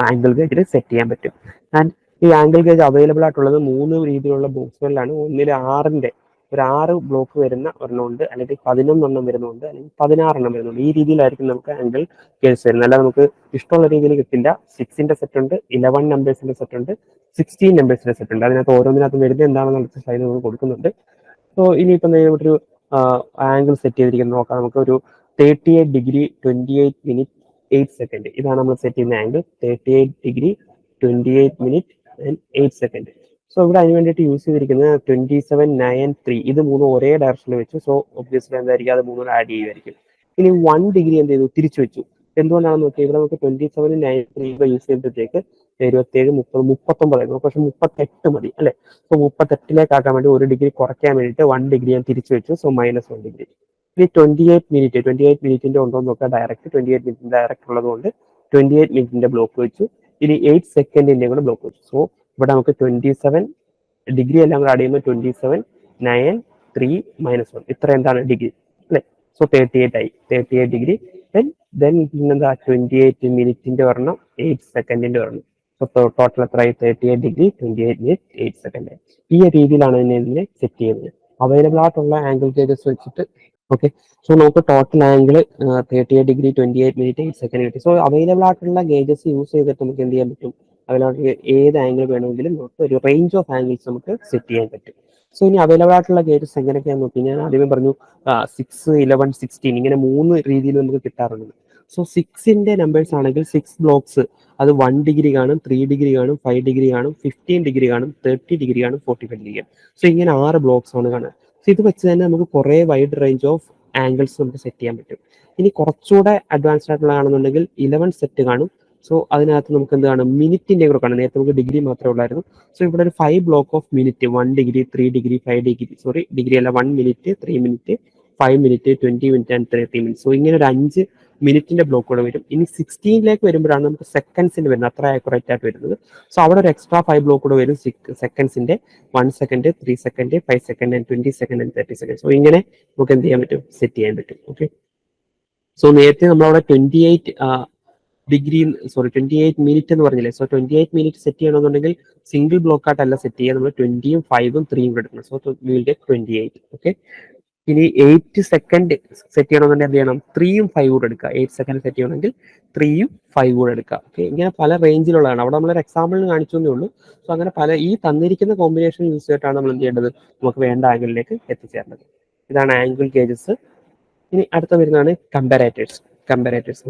ആംഗിൾ ഗേജിൽ സെറ്റ് ചെയ്യാൻ പറ്റും. ആൻഡ് ഈ ആംഗിൾ ഗേജ് അവൈലബിൾ ആയിട്ടുള്ളത് 3 രീതിയിലുള്ള ബോക്സുകളിലാണ്. ഒന്നിൽ 6 ബ്ലോക്ക് വരുന്ന ഒരെണ്ണമുണ്ട്, അല്ലെങ്കിൽ 11 വരുന്നുണ്ട്, അല്ലെങ്കിൽ 16 വരുന്നുണ്ട്. ഈ രീതിയിലായിരിക്കും നമുക്ക് ആംഗിൾ ഗേജ് വരുന്നത്. അല്ല നമുക്ക് ഇഷ്ടമുള്ള രീതിയിൽ കിട്ടില്ല. 6ന്റെ സെറ്റ് ഉണ്ട്, 11 നമ്പേഴ്സിന്റെ സെറ്റ് ഉണ്ട്, 16 നമ്പേഴ്സിന്റെ സെറ്റ് ഉണ്ട്. അതിനകത്ത് ഓരോന്നിനകത്തും വരുന്നത് എന്താണെന്നുള്ള സൈഡ് നമുക്ക് കൊടുക്കുന്നുണ്ട്. സോ ഇനിയിപ്പം ഇവിടെ ഒരു ആംഗിൾ സെറ്റ് ചെയ്തിരിക്കുന്നത് നോക്കാം. നമുക്ക് ഒരു 38 ഡിഗ്രി 28 മിനിറ്റ് 8 സെക്കൻഡ്, ഇതാണ് നമ്മൾ സെറ്റ് ചെയ്യുന്ന angle. 38 degree 28 minute 8 second. So ഇവിടെ അതിന് വേണ്ടിയിട്ട് യൂസ് ചെയ്തിരിക്കുന്നത് 2793. ഇത് മൂന്നും ഒരേ ഡയറക്ഷനിൽ വെച്ചു. സോ ഒബ്വിയസ്ലി എന്തായിരിക്കും, അത് മൂന്നും ആഡ് ചെയ്യുമായിരിക്കും. ഇനി 1 ഡിഗ്രി എന്ത് ചെയ്തു, തിരിച്ചു വെച്ചു. എന്തുകൊണ്ടാണെന്ന് നോക്കിയാൽ ഇവിടെ നമുക്ക് 2793 യൂസ് ചെയ്യുമ്പോഴത്തേക്ക് 27 30 39 ആയിരുന്നു. പക്ഷെ 38 മതി അല്ലെ. സോ 38ലേക്ക് ആക്കാൻ വേണ്ടി 1 ഡിഗ്രി കുറയ്ക്കാൻ വേണ്ടിയിട്ട് 1 ഡിഗ്രി ഞാൻ തിരിച്ചു വെച്ചു. So -1 degree. ഇനി 28 മിനിറ്റിന്റെ ഉണ്ടോ എന്ന് നോക്കുക. ഡയറക്റ്റ് 28 മിനിറ്റ് ഡയറക്റ്റ് ഉള്ളത് കൊണ്ട് 28 മിനിറ്റിന്റെ ബ്ലോക്ക് വെച്ചു. ഇനി 8 സെക്കൻഡിന്റെ കൂടെ ബ്ലോക്ക് വെച്ചു. സോ ഇവിടെ നമുക്ക് 27 ഡിഗ്രി എല്ലാം കൂടെ ആഡ് ചെയ്യുമ്പോൾ 27 9 3 -1 ഇത്ര എന്താണ് ഡിഗ്രി അല്ലെ. സോ 38 ആയി. 38 ഡിഗ്രി. ദെൻ പിന്നെന്താ 28 മിനിറ്റിന്റെ ഒരെണ്ണം 8 സെക്കൻഡിന്റെ ഒരെണ്ണം. സോ ടോട്ടൽ എത്രയായി? 38 ഡിഗ്രി 28 മിനിറ്റ് 8 സെക്കൻഡ്. ഈ രീതിയിലാണ് ഇതിനെ സെറ്റ് ചെയ്യുന്നത്. അവൈലബിൾ ആയിട്ടുള്ള ആംഗിൾ ഗേജസ് വെച്ചിട്ട് ഓക്കെ. സോ നമുക്ക് total angle 38 degree 28 minute 8 second കിട്ടി. സോ അവൈലബിൾ ആയിട്ടുള്ള ഗേജസ് യൂസ് ചെയ്തിട്ട് നമുക്ക് എന്ത് ചെയ്യാൻ പറ്റും? അതിലോട്ട് ഏത് ആംഗിൾ വേണമെങ്കിലും നമുക്ക് ഒരു റേഞ്ച് ഓഫ് ആംഗിൾസ് നമുക്ക് സെറ്റ് ചെയ്യാൻ പറ്റും. സോ ഇനി അവൈലബിൾ ആയിട്ടുള്ള ഗേജസ് എങ്ങനെയൊക്കെയാണെന്ന് നോക്കി ഞാൻ ആദ്യമേ പറഞ്ഞു 6, 11, 16 ഇങ്ങനെ 3 രീതിയിൽ നമുക്ക് കിട്ടാറുണ്ട്. സോ 6ന്റെ നമ്പേഴ്സ് ആണെങ്കിൽ 6 ബ്ലോക്സ് അത് 1 ഡിഗ്രി കാണും, 3 ഡിഗ്രി കാണും, 5 ഡിഗ്രി കാണും, 15 ഡിഗ്രി കാണും, 30 ഡിഗ്രി കാണും, 45 ഡിഗ്രി കാണും. സോ ഇങ്ങനെ 6 ബ്ലോക്സ് ആണ് കാണുക. സോ ഇത് വെച്ച് തന്നെ നമുക്ക് കുറേ വൈഡ് റേഞ്ച് ഓഫ് ആംഗിൾസ് നമുക്ക് സെറ്റ് ചെയ്യാൻ പറ്റും. ഇനി കുറച്ചുകൂടെ അഡ്വാൻസ്ഡ് ആയിട്ടുള്ള കാണുന്നുണ്ടെങ്കിൽ 11 സെറ്റ് കാണും. സോ അതിനകത്ത് നമുക്ക് എന്ത് കാണും? മിനിറ്റിന്റെ കൂടെ കാണും. നേരത്തെ നമുക്ക് ഡിഗ്രി മാത്രമേ ഉള്ളായിരുന്നു. സോ ഇവിടെ ഒരു 5 block of minute 1 degree 3 degree 5 degree degree അല്ല 1 minute 3 minute 5 minute 20 minute and 30 minute. So ഇങ്ങനെ ഒരു 5 മിനിറ്റിന്റെ ബ്ലോക്ക് കൂടെ വരും. ഇനി 16ലേക്ക് വരുമ്പോഴാണ് നമുക്ക് സെക്കൻഡ്സിന്റെ വരുന്നത്, അത്ര ആക്യുറേറ്റ് ആയിട്ട് വരുന്നത്. സോ അവിടെ ഒരു എക്സ്ട്രാ 5 ബ്ലോക്ക് കൂടെ വരും സെക്കൻഡ്സിന്റെ 1 second 3 second 5 second and 20 second and 30 second. So ഇങ്ങനെ നമുക്ക് എന്ത് ചെയ്യാൻ പറ്റും? സെറ്റ് ചെയ്യാൻ പറ്റും. ഓക്കെ. സോ നേരത്തെ നമ്മളവിടെ 28 മിനിറ്റ് എന്ന് പറഞ്ഞില്ലേ. സോ 28 മിനിറ്റ് സെറ്റ് ചെയ്യണമെന്നുണ്ടെങ്കിൽ സിംഗിൾ ബ്ലോക്ക് ആയിട്ടല്ല സെറ്റ് ചെയ്യുക, നമ്മൾ 20ഉം 5ഉം 3ഉം കൂടെ എടുക്കണം. So will get 28. ഓക്കെ. ഇനി 8 സെക്കൻഡ് സെറ്റ് ചെയ്യണമെന്നുണ്ടെങ്കിൽ എന്ത് ചെയ്യണം? 3ഉം 5ഉം കൂടെ എടുക്കുക. 8 സെക്കൻഡ് സെറ്റ് ചെയ്യണമെങ്കിൽ 3ഉം 5ഉം കൂടെ എടുക്കുക. ഓക്കെ. ഇങ്ങനെ പല റേഞ്ചിലുള്ളതാണ്. അവിടെ നമ്മളൊരു എക്സാമ്പിളിന് കാണിച്ചു എന്നേ ഉള്ളൂ. സോ അങ്ങനെ പല ഈ തന്നിരിക്കുന്ന കോമ്പിനേഷൻ യൂസ് ചെയ്തിട്ടാണ് നമ്മൾ എന്ത് ചെയ്യേണ്ടത്? നമുക്ക് വേണ്ട ആംഗിളിലേക്ക് എത്തിച്ചേരേണ്ടത്. ഇതാണ് ആംഗിൾ ഗേജസ്. ഇനി അടുത്ത വരുന്നതാണ് കമ്പാരേറ്റേഴ്സ്. കമ്പാരേറ്റേഴ്സ്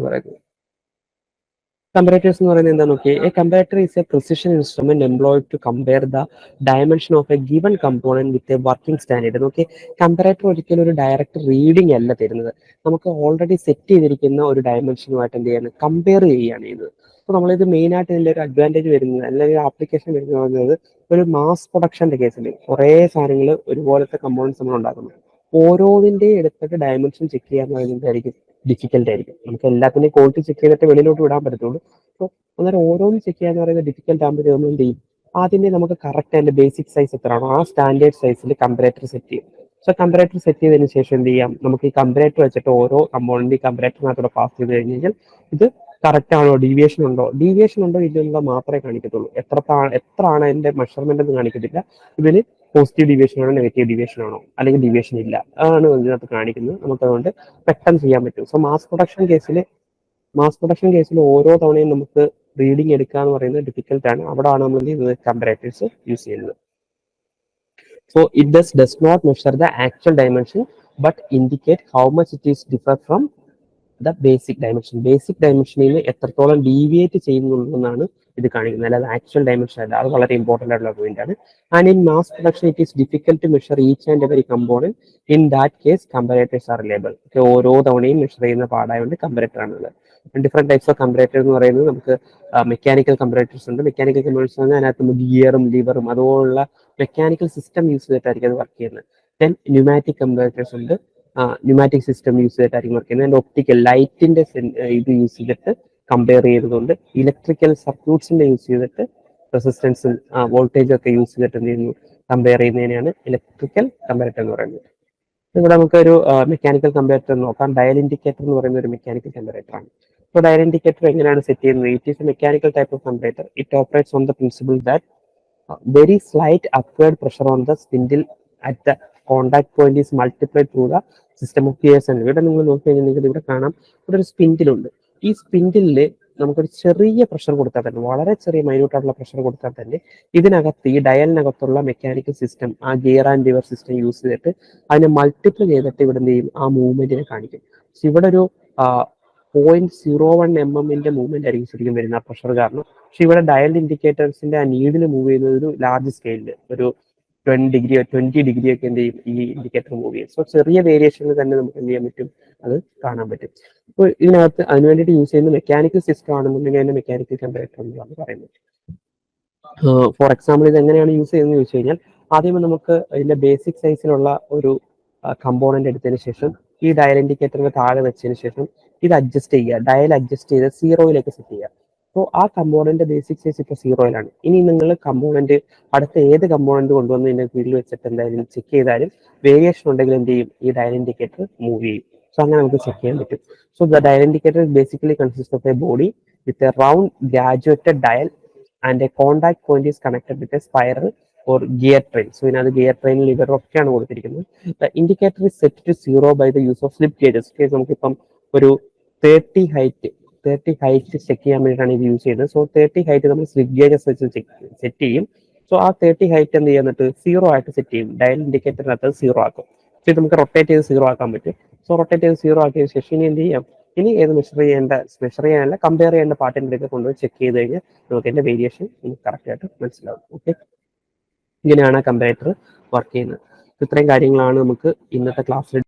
എന്ന് പറയുന്നത് എന്താ നോക്കിയേ? A comparator is a precision instrument employed to compare the dimension of a given component with a working standard. നോക്കി, കമ്പാരേറ്റർ ഒരിക്കലും ഒരു ഡയറക്റ്റ് റീഡിംഗ് അല്ല തരുന്നത്. നമുക്ക് ഓൾറെഡി സെറ്റ് ചെയ്തിരിക്കുന്ന ഒരു ഡയമെൻഷനുമായിട്ട് എന്ത് ചെയ്യാണ്? കമ്പയർ ചെയ്യുകയാണ് ചെയ്യുന്നത്. അപ്പോൾ നമ്മളിത് മെയിൻ ആയിട്ട് ഇതിൻ്റെ ഒരു അഡ്വാൻറ്റേജ് വരുന്നത് അല്ലെങ്കിൽ ആപ്ലിക്കേഷൻ വരുന്നത് ഒരു മാസ് പ്രൊഡക്ഷന്റെ കേസിൽ കുറേ സാധനങ്ങൾ ഒരുപോലത്തെ കമ്പോണൻസ് നമ്മൾ ഉണ്ടാക്കുന്നു. ഓരോന്നിന്റെയും എടുത്തിട്ട് ഡയമെൻഷൻ ചെക്ക് ചെയ്യാന്ന് പറയുന്നതായിരിക്കും ഡിഫിക്കൽട്ട് ആയിരിക്കും. നമുക്ക് എല്ലാത്തിനെയും ക്വാളിറ്റി ചെക്ക് ചെയ്തിട്ട് വെളിയിലോട്ട് വിടാൻ പറ്റത്തുള്ളൂ. അപ്പോൾ അന്നേരം ഓരോന്നും ചെക്ക് ചെയ്യാന്ന് പറയുന്നത് ഡിഫിക്കൽട്ട് ആകുമ്പോൾ നമ്മൾ എന്ത് ചെയ്യും? ആദ്യമേ നമുക്ക് കറക്റ്റ് അതിന്റെ ബേസിക് സൈസ് എത്രയാണോ ആ സ്റ്റാൻഡേർഡ് സൈസിൽ കമ്പറേറ്റർ സെറ്റ് ചെയ്യും. സോ കമ്പറേറ്റർ സെറ്റ് ചെയ്തതിന് ശേഷം എന്ത് ചെയ്യാം? നമുക്ക് ഈ കമ്പറേറ്റർ വെച്ചിട്ട് ഓരോ കമ്പോണന്റ് ഈ കമ്പറേറ്ററിനകത്തൂടെ പാസ് ചെയ്ത് കഴിഞ്ഞാൽ ഇത് കറക്റ്റ് ആണോ, ഡീവിയേഷൻ ഉണ്ടോ ഇല്ലെന്നുള്ള മാത്രമേ കാണിക്കത്തുള്ളൂ. എത്ര ആണ് അതിന്റെ മെഷർമെന്റ് എന്ന് കാണിക്കത്തില്ല. ഇതിന് പോസിറ്റീവ് ഡീവിയേഷൻ ആണോ നെഗറ്റീവ് ഡീവിയേഷൻ ആണോ അല്ലെങ്കിൽ ഡീവിയേഷൻ ഇല്ല ആണ് ഇതിനകത്ത് കാണിക്കുന്നത്. നമുക്ക് അതുകൊണ്ട് പെട്ടെന്ന് ചെയ്യാൻ പറ്റും. സോ മാസ് പ്രൊഡക്ഷൻ കേസിൽ ഓരോ തവണയും നമുക്ക് റീഡിംഗ് എടുക്കുക എന്ന് പറയുന്നത് ഡിഫിക്കൽട്ട് ആണ്. അവിടെയാണ് നമ്മൾ എന്ത് ചെയ്യുന്നത്? കമ്പാരേറ്റേഴ്സ് യൂസ് ചെയ്യുന്നത്. So it does not measure the actual dimension but indicate how much it is differ from the basic dimension. Basic ഡയമെൻഷനിൽ നിന്ന് എത്രത്തോളം ഡീവിയേറ്റ് ചെയ്യുന്നുണ്ടെന്നാണ് ഇത് കാണിക്കുന്നത്, അല്ലാതെ ആക്ച്വൽ ഡയമെൻഷൻ അല്ല. അത് വളരെ ഇമ്പോർട്ടൻ്റ് ആയിട്ടുള്ള പോയിന്റ് ആണ്. And in mass production it is difficult to measure each and every component. In that case comparators are reliable. ഓരോ തവണയും മെഷർ ചെയ്യുന്ന പാടായതുകൊണ്ട് കമ്പാരേറ്റർ ആണുള്ളത്. ഡിഫറെന്റ് ടൈപ്സ് ഓഫ് കമ്പാരേറ്റർ എന്ന് പറയുന്നത് നമുക്ക് മെക്കാനിക്കൽ കമ്പാരേറ്റേഴ്സ് ഉണ്ട്. മെക്കാനിക്കൽ കമ്പാരേറ്റേഴ്സ് പറഞ്ഞാൽ അതിനകത്ത് നമുക്ക് ഗിയറും ലിവറും അതുപോലുള്ള മെക്കാനിക്കൽ സിസ്റ്റം യൂസ് ചെയ്തിട്ടായിരിക്കും അത് വർക്ക് ചെയ്യുന്നത്. ദെൻ ന്യൂമാറ്റിക് കമ്പാരേറ്റേഴ്സ് ഉണ്ട്. ന്യൂമാറ്റിക് സിസ്റ്റം യൂസ് ചെയ്തിട്ടായിരിക്കും വർക്ക് ചെയ്യുന്നത്. ഒപ്റ്റിക്കൽ ലൈറ്റിന്റെ ഇത് യൂസ് ചെയ്തിട്ട് കമ്പയർ ചെയ്തതുകൊണ്ട് ഇലക്ട്രിക്കൽ സർക്യൂട്ട്സിന്റെ യൂസ് ചെയ്തിട്ട് റെസിസ്റ്റൻസും വോൾട്ടേജും ഒക്കെ യൂസ് ചെയ്തിട്ട് എന്ത് ചെയ്യുന്നു? കമ്പയർ ചെയ്യുന്നതിനെയാണ് ഇലക്ട്രിക്കൽ കമ്പാരേറ്റർ എന്ന് പറയുന്നത്. ഇവിടെ നമുക്ക് ഒരു മെക്കാനിക്കൽ കമ്പാരേറ്റർ നോക്കാം. ഡയൽ ഇൻഡിക്കേറ്റർ എന്ന് പറയുന്ന ഒരു മെക്കാനിക്കൽ കമ്പാരേറ്റർ ആണ്. അപ്പോൾ ഡയൽ ഇൻഡിക്കേറ്റർ എങ്ങനെയാണ് സെറ്റ് ചെയ്യുന്നത്? It is A mechanical type of comparator. It operates on the principle that very slight upward pressure on the spindle at the contact point is multiplied through the system of gears. ഇവിടെ നിങ്ങൾ നോക്കി കഴിഞ്ഞാൽ നിങ്ങൾക്ക് ഇവിടെ കാണാം, ഇവിടെ ഒരു സ്പിൻഡിലുണ്ട്. ഈ സ്പിൻഡിലിൽ നമുക്കൊരു ചെറിയ പ്രഷർ കൊടുത്താൽ തന്നെ, വളരെ ചെറിയ മൈന്യൂട്ടായിട്ടുള്ള പ്രഷർ കൊടുത്താൽ തന്നെ ഇതിനകത്ത് ഈ ഡയലിനകത്തുള്ള മെക്കാനിക്കൽ സിസ്റ്റം ആ gear and liver system use ചെയ്തിട്ട് അതിനെ മൾട്ടിപ്ലൈ ചെയ്തിട്ട് ഇവിടെ എന്ത് ചെയ്യും? ആ മൂവ്മെന്റിനെ കാണിക്കും. ഇവിടെ ഒരു 0.01 mm മൂവ്മെന്റ് ആയിരിക്കും ശരിക്കും വരുന്ന ആ പ്രഷർ കാരണം. പക്ഷെ ഇവിടെ ഡയൽ ഇൻഡിക്കേറ്റേഴ്സിന്റെ ആ നീഡിൽ മൂവ് ചെയ്യുന്നത് ഒരു ലാർജ് സ്കെയിലിൽ ഒരു 20 ഡിഗ്രി ഒക്കെ എന്ത് ചെയ്യും? ഈ ഇൻഡിക്കേറ്റർ മൂവ് ചെയ്യും. സോ ചെറിയ വേരിയേഷനിൽ തന്നെ നമുക്ക് എന്ത് ചെയ്യാൻ പറ്റും? അത് കാണാൻ പറ്റും. അപ്പോൾ ഇതിനകത്ത് അതിന് വേണ്ടിയിട്ട് യൂസ് ചെയ്യുന്ന മെക്കാനിക്കൽ സിസ്റ്റം ആണെന്നുണ്ടെങ്കിൽ അതിന്റെ മെക്കാനിക്കൽ കമ്പാരേറ്റർ എന്നാണ് പറയുന്നത്. ഫോർ എക്സാമ്പിൾ ഇത് എങ്ങനെയാണ് യൂസ് ചെയ്യുന്നത് ചോദിച്ചു കഴിഞ്ഞാൽ, ആദ്യമേ നമുക്ക് ഇതിന്റെ ബേസിക് സൈസിലുള്ള ഒരു കമ്പോണന്റ് എടുത്തതിന് ശേഷം ഈ ഡയൽ ഇൻഡിക്കേറ്ററിന് താഴെ വെച്ചതിന് ശേഷം ഇത് അഡ്ജസ്റ്റ് ചെയ്യുക, ഡയൽ അഡ്ജസ്റ്റ് ചെയ്ത് 0 സെറ്റ് ചെയ്യുക. അപ്പോൾ ആ കമ്പോണന്റ് ബേസിക് സൈസ് ഇപ്പോൾ 0 ഇനി നിങ്ങൾ കമ്പോണന്റ് അടുത്ത ഏത് കമ്പോണന്റ് കൊണ്ടുവന്ന് ഇതിന്റെ ഫീൽഡിൽ വെച്ചിട്ട് എന്തായാലും ചെക്ക് ചെയ്താലും വേരിയേഷൻ ഉണ്ടെങ്കിൽ എന്ത് ചെയ്യും, ഈ ഡയൽ ഇൻഡിക്കേറ്റർ മൂവ് ചെയ്യും. സോ അങ്ങനെ നമുക്ക് ചെക്ക് ചെയ്യാൻ പറ്റും. So the dial indicator basically consist of a body with a round graduated dial and a contact point is connected with a spiral or gear train. So ഇതിനകത്ത് ഗിയർ ട്രെയിൻ ലിവർ ഒക്കെയാണ് കൊടുത്തിരിക്കുന്നത്. The indicator is set to 0 by the use of slip gauges. നമുക്കിപ്പം ഒരു 30 ഹൈറ്റ് ചെക്ക് ചെയ്യാൻ വേണ്ടിയിട്ടാണ് ഇത് യൂസ് ചെയ്യുന്നത്. സോ 30 ഹൈറ്റ് നമ്മൾ സ്ലിപ്പ് ഗേജസ് വെച്ച് സെറ്റ് ചെയ്യും. സോ ആ 30 ഹൈറ്റ് എന്ത് ചെയ്യുന്നിട്ട് 0 ആയിട്ട് സെറ്റ് ചെയ്യും. ഡയൽ ഇൻഡിക്കേറ്ററിനകത്ത് 0 ആക്കും. സോ ഇത് നമുക്ക് റൊട്ടേറ്റ് ചെയ്ത് 0 ആക്കാൻ പറ്റും. സോ റൊട്ടേറ്റ് ചെയ്ത് 0 ആക്കിയതിനു ശേഷം ഇനി എന്ത് ചെയ്യാം, ഇനി ഏത് മെഷർ ചെയ്യാനല്ല കമ്പയർ ചെയ്യേണ്ട പാർട്ടിൻ്റെ ഒക്കെ കൊണ്ടുപോയി ചെക്ക് ചെയ്ത് കഴിഞ്ഞാൽ നമുക്ക് അതിന്റെ വേരിയേഷൻ നമുക്ക് കറക്റ്റ് ആയിട്ട് മനസ്സിലാവും. ഓക്കെ, ഇങ്ങനെയാണ് കമ്പാരേറ്റർ വർക്ക് ചെയ്യുന്നത്. ഇത്രയും കാര്യങ്ങളാണ് നമുക്ക് ഇന്നത്തെ ക്ലാസ്സിൽ